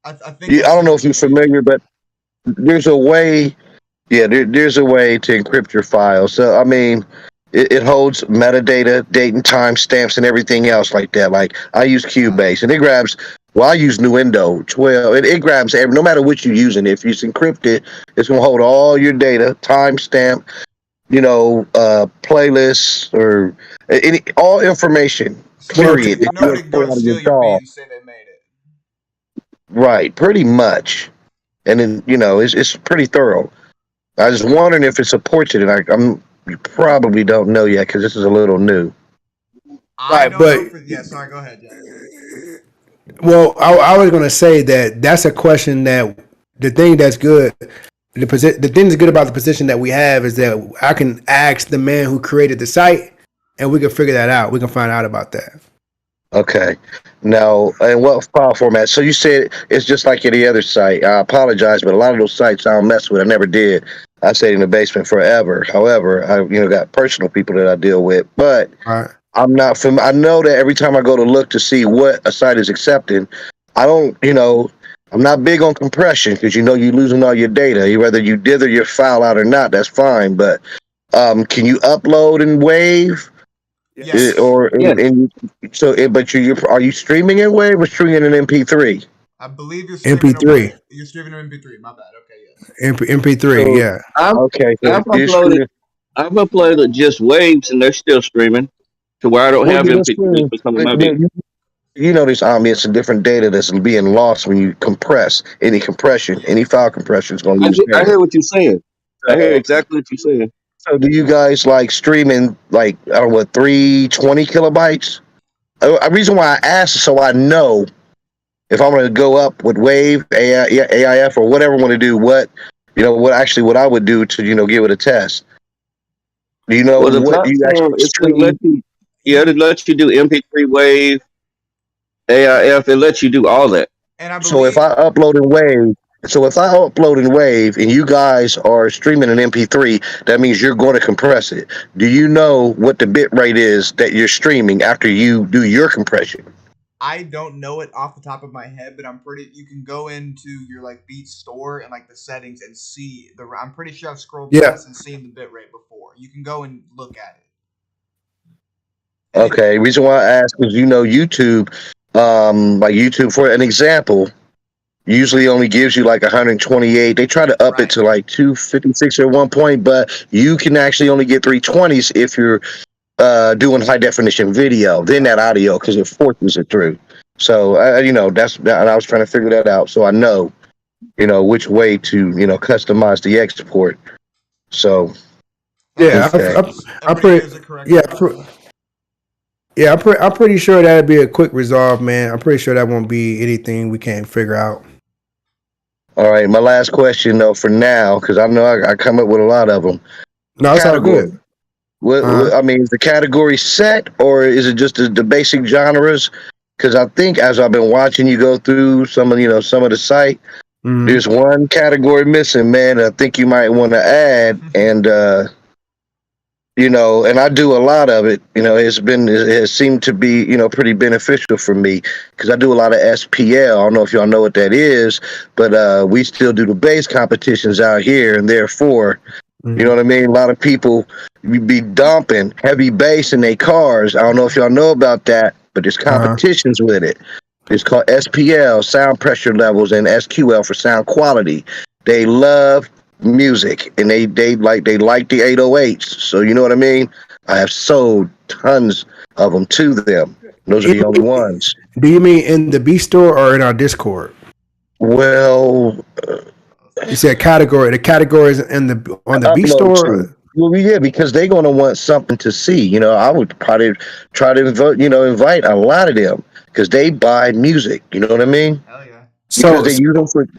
I think I don't know if you're familiar, but there's a way. Yeah, there's a way to encrypt your files. So I mean, it holds metadata, date and time stamps, and everything else like that. Like I use Cubase, and it grabs. Well, I use Nuendo 12. It grabs every, no matter what you're using. If it's encrypted, it's gonna hold all your data, timestamp, playlists or all information. Period. That you Nobody can go and out of your steal your beat DAW. and say they made it. Right, pretty much. And then it's pretty thorough. I was wondering if it supports it, and you probably don't know yet because this is a little new. I don't know. Yeah, sorry. Go ahead. Yeah. Well, I was going to say that's a question that the thing that's good, the thing that's good about the position that we have is that I can ask the man who created the site, and we can figure that out. We can find out about that. Okay. Now, and what file format? So you said it's just like any other site. I apologize, but a lot of those sites I don't mess with. I never did. I stayed in the basement forever. However, I got personal people that I deal with, but All right. I'm not from. I know that every time I go to look to see what a site is accepting, I don't. I'm not big on compression because you're losing all your data. Whether you dither your file out or not, that's fine. But can you upload in Wave? Yes. But are you streaming in Wave or streaming in MP3? I believe you're streaming MP3. You're streaming an MP3. My bad. Okay, yes. MP3, So, yeah. I've uploaded just waves, and they're still streaming to where I don't have MP3s becoming my beat. You know, there's obvious and different data that's being lost when you compress. Any compression, any file compression is going to use. I hear what you're saying. I hear exactly what you're saying. So, do you guys like streaming 320 kilobytes? A reason why I asked is so I know if I'm going to go up with Wave, AIF, or whatever I want to do, what I would do to give it a test. Do you know the what you platform actually stream? It lets you do MP3 Wave, AIF. It lets you do all that. And I believe, so if I upload in Wave, and you guys are streaming an MP3, that means you're going to compress it. Do you know what the bit rate is that you're streaming after you do your compression? I don't know it off the top of my head, but you can go into your Beats store and the settings and see I'm pretty sure I've scrolled past and seen the bitrate before. You can go and look at it. Okay, reason why I ask is YouTube, YouTube for an example, usually only gives you 128. They try to up it to 256 at one point, but you can actually only get 320s if you're doing high definition video, then that audio, because it forces it through. So that's that. I was trying to figure that out, so I know which way to customize the export. So yeah, okay. I'm pretty sure that'd be a quick resolve, man. I'm pretty sure that won't be anything we can't figure out. All right, my last question though, for now, because I know I come up with a lot of them. No, it's all good. What I mean, is the category set, or is it just the basic genres? Because I think as I've been watching you go through some of the site, there's one category missing, man. I think you might want to add, and and I do a lot of it. It has seemed to be pretty beneficial for me because I do a lot of SPL. I don't know if y'all know what that is, but we still do the bass competitions out here, and therefore. You know what I mean? A lot of people be dumping heavy bass in their cars. I don't know if y'all know about that, but there's competitions with it. It's called SPL, sound pressure levels, and SQL for sound quality. They love music, and they like the 808s. So you know what I mean? I have sold tons of them to them. Those are the only ones. Do you mean in the B store or in our Discord? Well. You said category. The categories on the B store. Well, yeah, because they're going to want something to see. I would probably try to invite a lot of them because they buy music. You know what I mean? Hell yeah. Because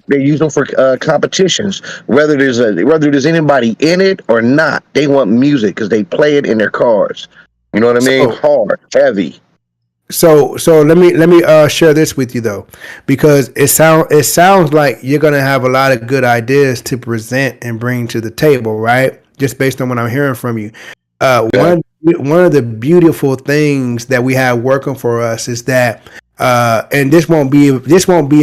they use them for competitions. Whether there's anybody in it or not, they want music because they play it in their cars. You know what I mean? Hard, heavy. So let me share this with you though, because it sounds like you're gonna have a lot of good ideas to present and bring to the table, right? Just based on what I'm hearing from you. Okay. One of the beautiful things that we have working for us is that, and this won't be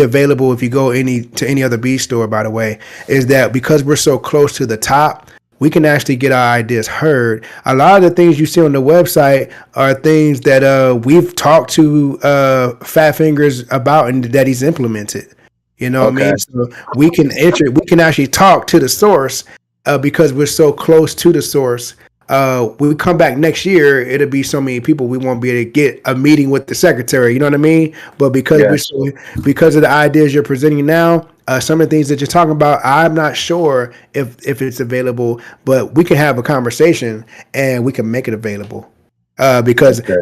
available if you go to any other beat store. By the way, is that because we're so close to the top, we can actually get our ideas heard. A lot of the things you see on the website are things that we've talked to Fat Fingers about and that he's implemented. You know what I Okay. mean? So we can actually talk to the source because we're so close to the source. When we come back next year, it'll be so many people we won't be able to get a meeting with the secretary. You know what I mean? But Yes. because of the ideas you're presenting now, some of the things that you're talking about, I'm not sure if it's available, but we can have a conversation and we can make it available. Because Okay.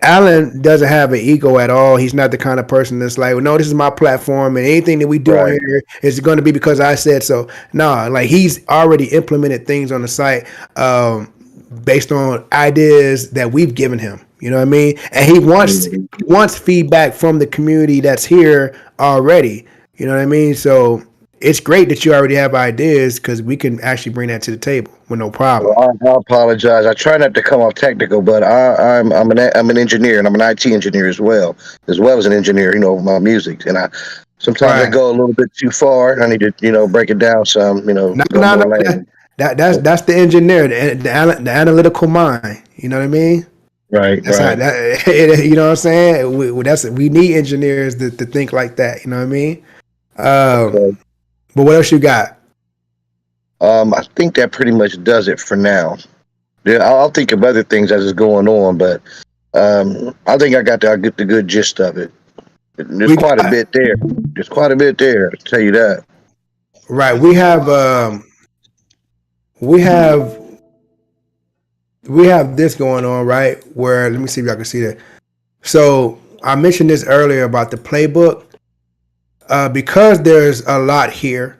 Alan doesn't have an ego at all. He's not the kind of person that's like, well, no, this is my platform, and anything that we do on Right. here is going to be because I said so. No, like he's already implemented things on the site based on ideas that we've given him. You know what I mean? And Mhm. he wants feedback from the community that's here already. You know what I mean? So it's great that you already have ideas because we can actually bring that to the table with no problem. Well, I apologize. I try not to come off technical, but I'm an engineer and I'm an IT engineer as well as an engineer. You know, my music, and I sometimes I Right. go a little bit too far. I need to break it down some. No, Go no, no. more lane. That's the engineer, the analytical mind. You know what I mean? Right. That's how Right. that. You know what I'm saying? We need engineers to think like that. You know what I mean? Um, Okay. but what else you got? I think that pretty much does it for now. Yeah, I'll think of other things as it's going on, but I think I get the good gist of it. There's We quite a got bit there. There's quite a bit there. I'll tell you that. right. We have we have this going on right where let me see if I can see that. So I mentioned this earlier about the playbook. Because there's a lot here,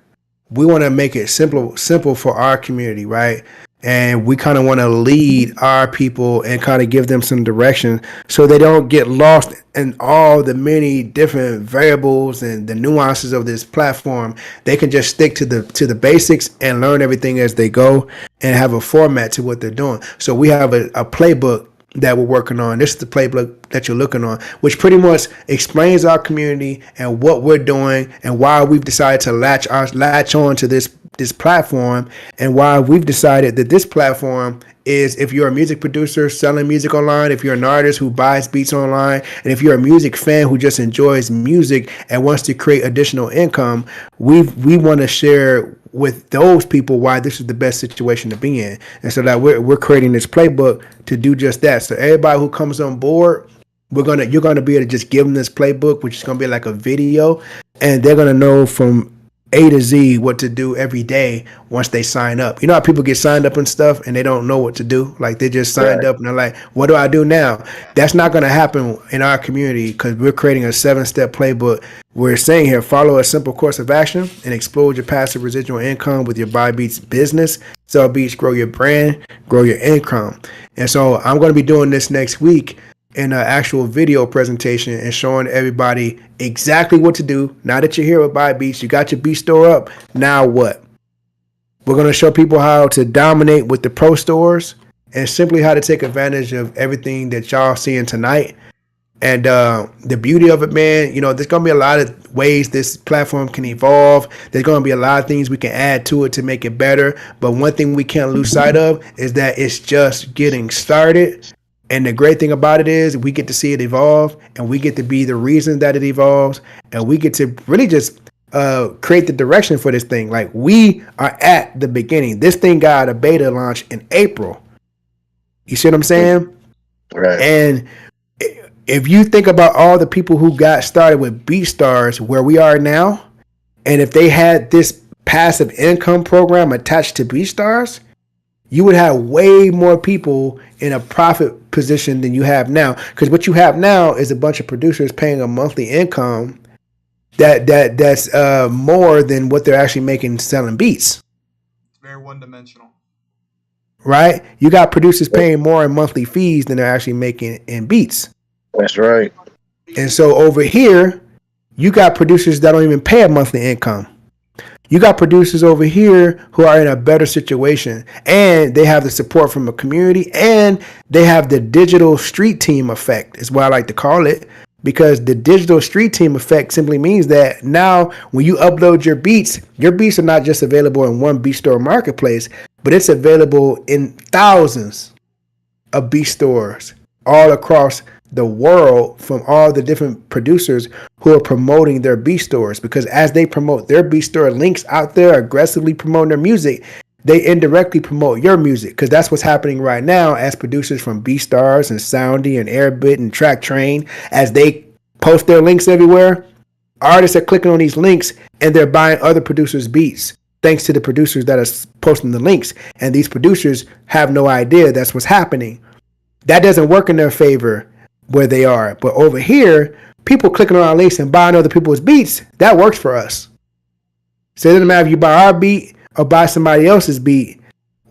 we want to make it simple for our community, right? And we kind of want to lead our people and kind of give them some direction so they don't get lost in all the many different variables and the nuances of this platform. They can just stick to the basics and learn everything as they go and have a format to what they're doing. So we have a playbook that we're working on. This is the playbook that you're looking on, which pretty much explains our community and what we're doing and why we've decided to latch on to this platform and why we've decided that this platform is if you're a music producer selling music online, if you're an artist who buys beats online, and if you're a music fan who just enjoys music and wants to create additional income, we want to share with those people why this is the best situation to be in. And so that we're creating this playbook to do just that. So everybody who comes on board, you're gonna be able to just give them this playbook, which is gonna be like a video, and they're gonna know from A to Z what to do every day once they sign up. You know how people get signed up and stuff and they don't know what to do? Like they just signed Right. up and they're like, what do I do now? That's not gonna happen in our community because we're creating a 7-step playbook. We're saying here, follow a simple course of action and explode your passive residual income with your Buy Beats business. Sell beats, grow your brand, grow your income. And so I'm going to be doing this next week in an actual video presentation and showing everybody exactly what to do. Now that you're here with Buy Beats, you got your beat store up. Now what? We're going to show people how to dominate with the pro stores and simply how to take advantage of everything that y'all seeing tonight. And the beauty of it, man, there's going to be a lot of ways this platform can evolve. There's going to be a lot of things we can add to it to make it better. But one thing we can't lose sight of is that it's just getting started. And the great thing about it is we get to see it evolve and we get to be the reason that it evolves. And we get to really just create the direction for this thing. Like we are at the beginning. This thing got a beta launch in April. You see what I'm saying? Right. And if you think about all the people who got started with BeatStars where we are now, and if they had this passive income program attached to BeatStars, you would have way more people in a profit position than you have now. Because what you have now is a bunch of producers paying a monthly income that's more than what they're actually making selling beats. It's very one-dimensional. Right? You got producers paying more in monthly fees than they're actually making in beats. That's right. And so over here, you got producers that don't even pay a monthly income. You got producers over here who are in a better situation, and they have the support from a community, and they have the digital street team effect, is what I like to call it, because the digital street team effect simply means that now when you upload your beats are not just available in one beat store marketplace, but it's available in thousands of beat stores all across the world from all the different producers who are promoting their beat stores, because as they promote their beat store links out there, aggressively promoting their music, they indirectly promote your music, because that's what's happening right now as producers from BeatStars and Soundy and Airbit and Track Train, as they post their links everywhere, artists are clicking on these links and they're buying other producers' beats thanks to the producers that are posting the links, and these producers have no idea that's what's happening. That doesn't work in their favor where they are. But over here, people clicking on our links and buying other people's beats, that works for us. So it doesn't matter if you buy our beat or buy somebody else's beat,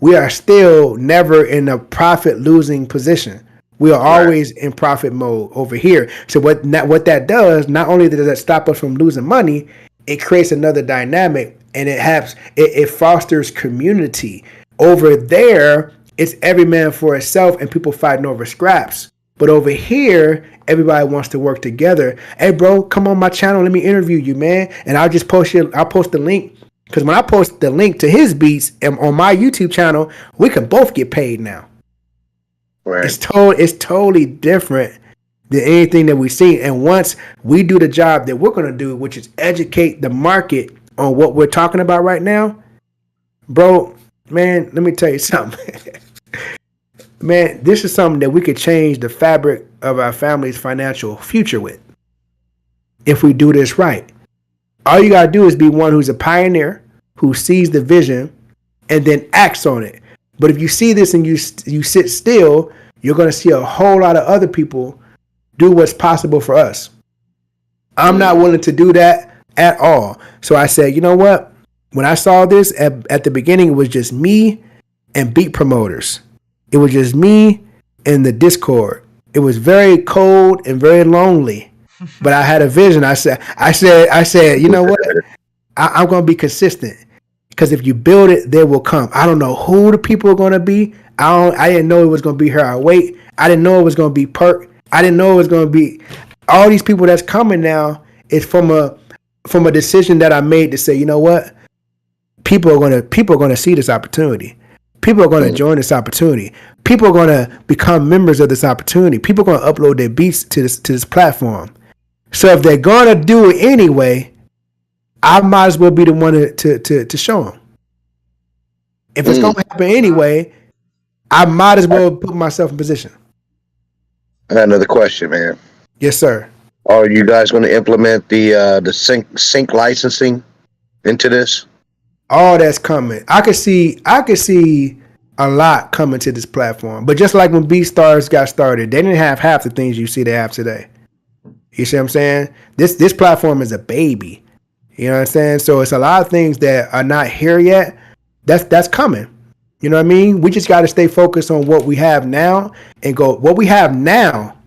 we are still never in a profit losing position. We are always in profit mode over here. So what that does, not only does that stop us from losing money, it creates another dynamic, and it fosters community. Over there, it's every man for itself and people fighting over scraps. But over here, everybody wants to work together. Hey, bro, come on my channel. Let me interview you, man. And I'll post the link. Because when I post the link to his beats on my YouTube channel, we can both get paid now. Right. It's totally different than anything that we've seen. And once we do the job that we're going to do, which is educate the market on what we're talking about right now, bro, man, let me tell you something. Man, this is something that we could change the fabric of our family's financial future with if we do this right. All you got to do is be one who's a pioneer, who sees the vision, and then acts on it. But if you see this and you sit still, you're going to see a whole lot of other people do what's possible for us. I'm not willing to do that at all. So I said, you know what? When I saw this at the beginning, it was just me and Beatpromoters. It was just me and the Discord. It was very cold and very lonely, but I had a vision. I said, you know what? I'm going to be consistent, because if you build it, they will come. I don't know who the people are going to be. I didn't know it was going to be RioGotBeats. I didn't know it was going to be Perk. I didn't know it was going to be all these people that's coming now. Is from a decision that I made to say, you know what? People are going to see this opportunity. People are going to join this opportunity. People are going to become members of this opportunity. People are going to upload their beats to this platform. So if they're going to do it anyway, I might as well be the one to show them. If it's going to happen anyway, I might as well put myself in position. I got another question, man. Yes, sir. Are you guys going to implement the sync licensing into this? All that's coming. I could see a lot coming to this platform. But just like when BeatStars got started, they didn't have half the things you see they have today. You see what I'm saying? This platform is a baby. You know what I'm saying? So it's a lot of things that are not here yet. That's coming. You know what I mean? We just got to stay focused on what we have now and go, what we have now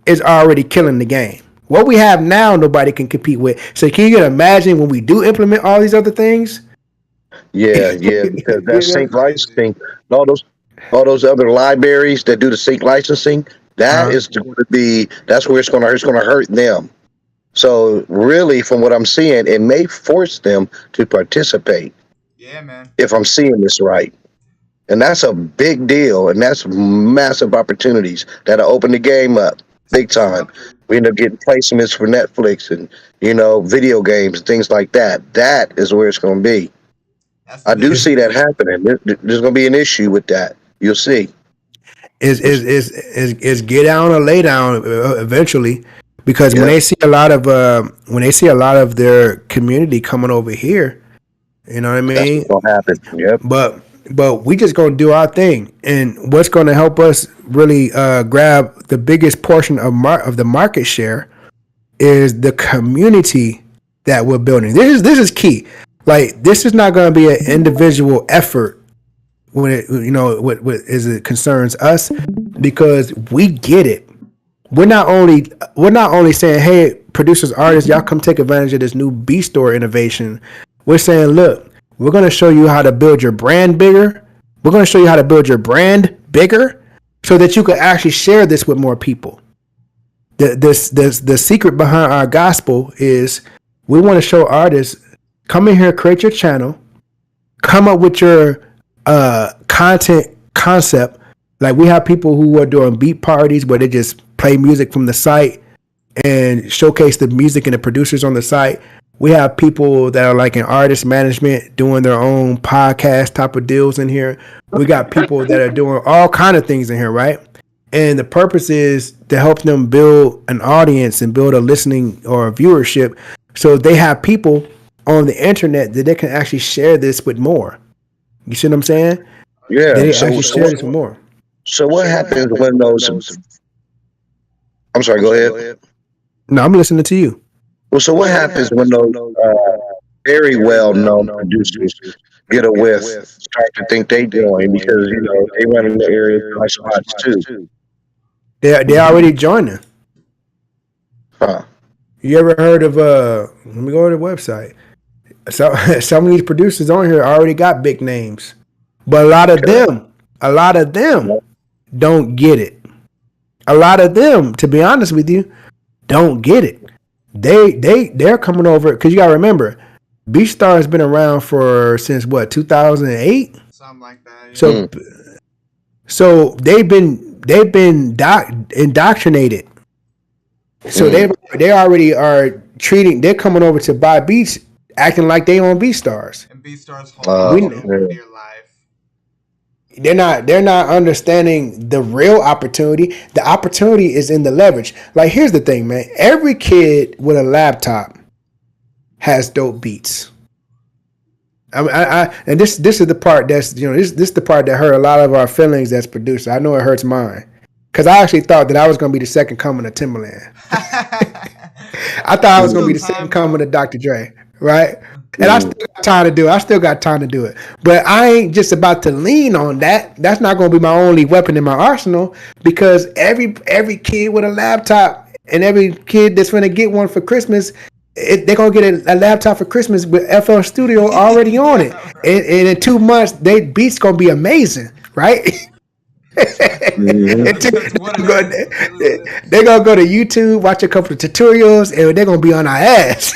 is already killing the game. What we have now, nobody can compete with. So can you imagine when we do implement all these other things? Yeah, because that sync licensing, all those other libraries that do the sync licensing, that is going to be, that's where it's going to hurt them. So really, from what I'm seeing, it may force them to participate. Yeah, man. If I'm seeing this right. And that's a big deal, and that's massive opportunities that'll open the game up big time. We end up getting placements for Netflix and, video games and things like that. That is where it's going to be. I do see that happening. There's going to be an issue with that. You'll see. Is get down or lay down eventually, because when they see a lot of their community coming over here, you know what I mean? That's what's going to happen. Yep. But we just going to do our thing, and what's going to help us really grab the biggest portion of the market share is the community that we're building. This is key. Like, this is not going to be an individual effort when it, as it concerns us, because we get it. we're not only saying, hey, producers, artists, y'all come take advantage of this new B store innovation. We're saying, look, we're going to show you how to build your brand bigger. We're going to show you how to build your brand bigger so that you can actually share this with more people. The secret behind our gospel is we want to show artists, come in here, create your channel, come up with your content concept. Like we have people who are doing beat parties where they just play music from the site and showcase the music and the producers on the site. We have people that are like in artist management doing their own podcast type of deals in here. We got people that are doing all kind of things in here, right? And the purpose is to help them build an audience and build a listening or a viewership so they have people on the internet that they can actually share this with more. You see what I'm saying? Yeah. They actually share this with more. So what happens when those? I'm sorry. Go ahead. No, I'm listening to you. Well, so what happens when those very well-known producers get a whiff, start to think they doing because they run in the area like spots too? They already joining. Huh. You ever heard of let me go to the website. So some of these producers on here already got big names. But a lot of them don't get it. A lot of them, to be honest with you, don't get it. They're coming over because you gotta remember, BeatStar has been around since what, 2008? Something like that. Yeah. So they've been indoctrinated. So they already are treating. They're coming over to buy beats, acting like they own BeatStars. And BeatStars hold their life. They're not understanding the real opportunity. The opportunity is in the leverage. Like, here's the thing, man. Every kid with a laptop has dope beats. And this is the part that's this is the part that hurt a lot of our feelings as producers. I know it hurts mine because I actually thought that I was going to be the second coming of Timbaland. I thought I was going to be the second coming of Dr. Dre, right? And I still got time to do it. I still got time to do it. But I ain't just about to lean on that. That's not going to be my only weapon in my arsenal because every kid with a laptop and every kid that's going to get one for Christmas, they're going to get a laptop for Christmas with FL Studio already on it. And in 2 months, they beats going to be amazing, right? They're going to go to YouTube, watch a couple of tutorials, and they're going to be on our ass.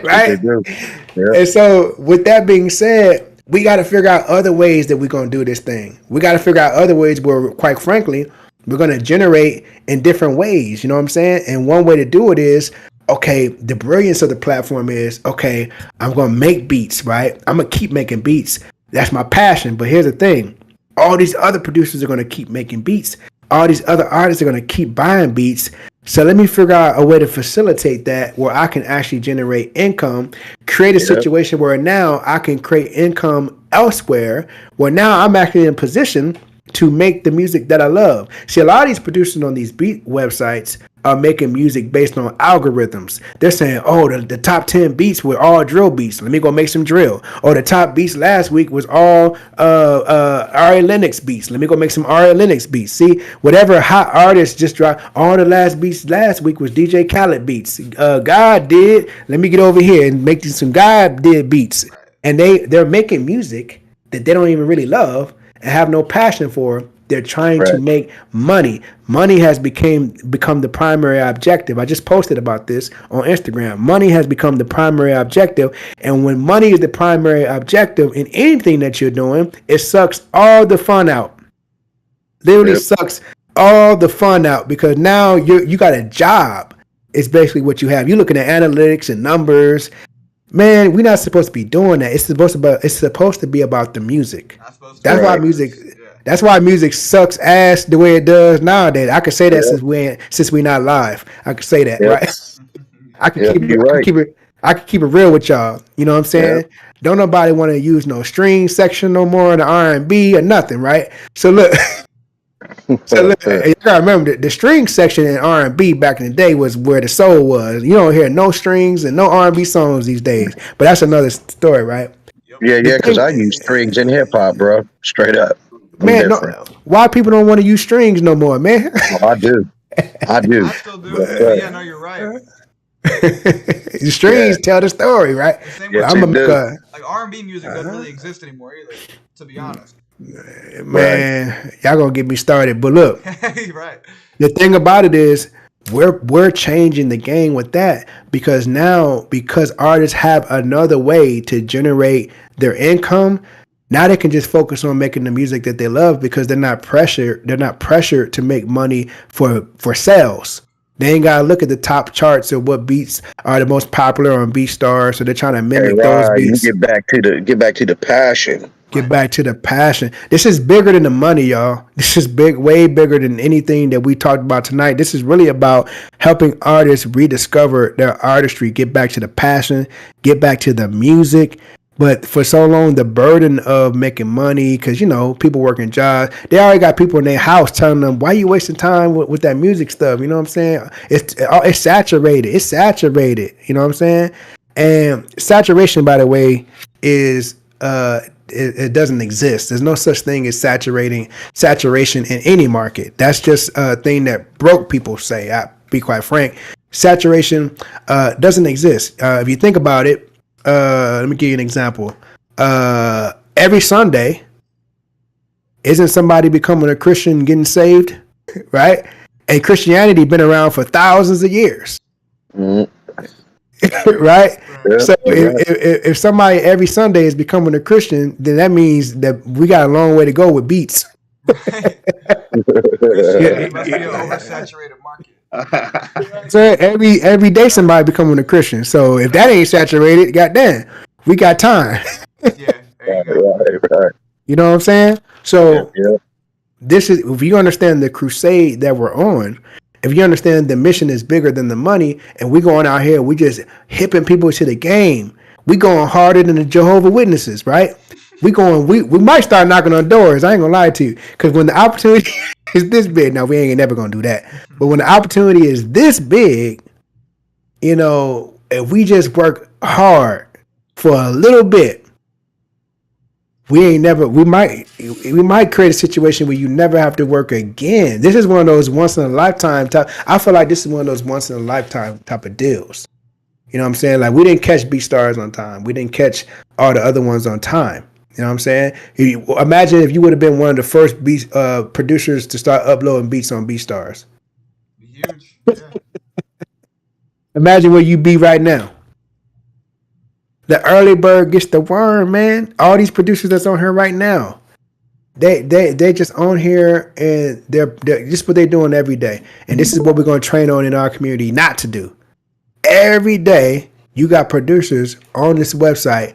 Right? Yeah. And so with that being said, we got to figure out other ways that we're going to do this thing. We got to figure out other ways where, quite frankly, we're going to generate in different ways. You know what I'm saying? And one way to do it is, okay, the brilliance of the platform is, okay, I'm going to make beats, right? I'm going to keep making beats. That's my passion. But here's the thing. All these other producers are going to keep making beats. All these other artists are going to keep buying beats. So let me figure out a way to facilitate that where I can actually generate income, create a situation where now I can create income elsewhere, where now I'm actually in position to make the music that I love. See, a lot of these producers on these beat websites are making music based on algorithms. They're saying, oh, the top 10 beats were all drill beats. Let me go make some drill. Or the top beats last week was all Ari Lennox beats. Let me go make some Ari Lennox beats. See, whatever hot artist just dropped, all the last beats last week was DJ Khaled beats. God did. Let me get over here and make some God did beats. And they're making music that they don't even really love and have no passion for. They're trying to make money. Money has become the primary objective. I just posted about this on Instagram. Money has become the primary objective. And when money is the primary objective in anything that you're doing, it sucks all the fun out. Literally sucks all the fun out because now you got a job. It's basically what you have. You're looking at analytics and numbers. Man, we're not supposed to be doing that. It's supposed to be about the music. That's why music. That's why music sucks ass the way it does nowadays. I can say that since we not live. I can say that, right? I can keep it real with y'all. You know what I'm saying? Don't nobody want to use no string section no more in the R&B or nothing, right? So look, you gotta remember the string section in R&B back in the day was where the soul was. You don't hear no strings and no R&B songs these days. But that's another story, right? Yeah, because I use strings in hip hop, bro. Straight up. Man, why people don't want to use strings no more, man? Oh, I do. I do. I still do. But yeah, no, you're right. The strings tell the story, right? The same Yes, way, I'm they gonna make do. a like R&B music doesn't really exist anymore either. To be honest, man. Y'all gonna get me started, but look, right? the thing about it is we're changing the game with that because now because artists have another way to generate their income. Now they can just focus on making the music that they love because they're not pressured to make money for sales. They ain't gotta look at the top charts of what beats are the most popular on BeatStars, so they're trying to Hey, mimic those right. You beats. get back to the passion. Get back to the passion. This is bigger than the money, y'all. This is big, way bigger than anything that we talked about tonight. This is really about helping artists rediscover their artistry, get back to the passion, get back to the music. But for so long, the burden of making money, because people working jobs, they already got people in their house telling them, "Why you wasting time with that music stuff?" You know what I'm saying? It's saturated. It's saturated. You know what I'm saying? And saturation, by the way, is it doesn't exist. There's no such thing as saturation in any market. That's just a thing that broke people say. I be quite frank. Saturation doesn't exist. If you think about it, let me give you an example. Every Sunday, isn't somebody becoming a Christian getting saved, right? And Christianity been around for thousands of years, Mm, right? yeah, So yeah. if somebody every Sunday is becoming a Christian, then that means that we got a long way to go with beats. Right. Christianity must be an oversaturated market. So every day somebody becoming a Christian. So if that ain't saturated, goddamn, we got time. Yeah, there you go. Right. You know what I'm saying? So Yeah. this is, if you understand the crusade that we're on, if you understand the mission is bigger than the money, and we going out here, we just hipping people to the game. We going harder than the Jehovah Witnesses, right? We might start knocking on doors. I ain't gonna lie to you, because when the opportunity is this big, now we ain't never gonna do that. But when the opportunity is this big, if we just work hard for a little bit, we might create a situation where you never have to work again. This is one of those once in a lifetime type. I feel like this is one of those once in a lifetime type of deals. You know what I'm saying? Like, we didn't catch BeatStars on time. We didn't catch all the other ones on time. You know what I'm saying? Imagine if you would have been one of the first producers to start uploading beats on BeatStars. Huge. Yeah. Imagine where you be right now. The early bird gets the worm, man. All these producers that's on here right now, they just on here, and they're just what they're doing every day. And this is what we're going to train on in our community not to do. Every day, you got producers on this website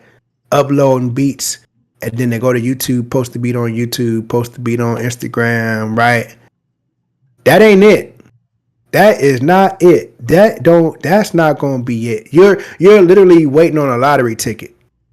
uploading beats, and then they go to YouTube, post the beat on YouTube, post the beat on Instagram, right? That ain't it. That is not it. That's not going to be it. You're literally waiting on a lottery ticket.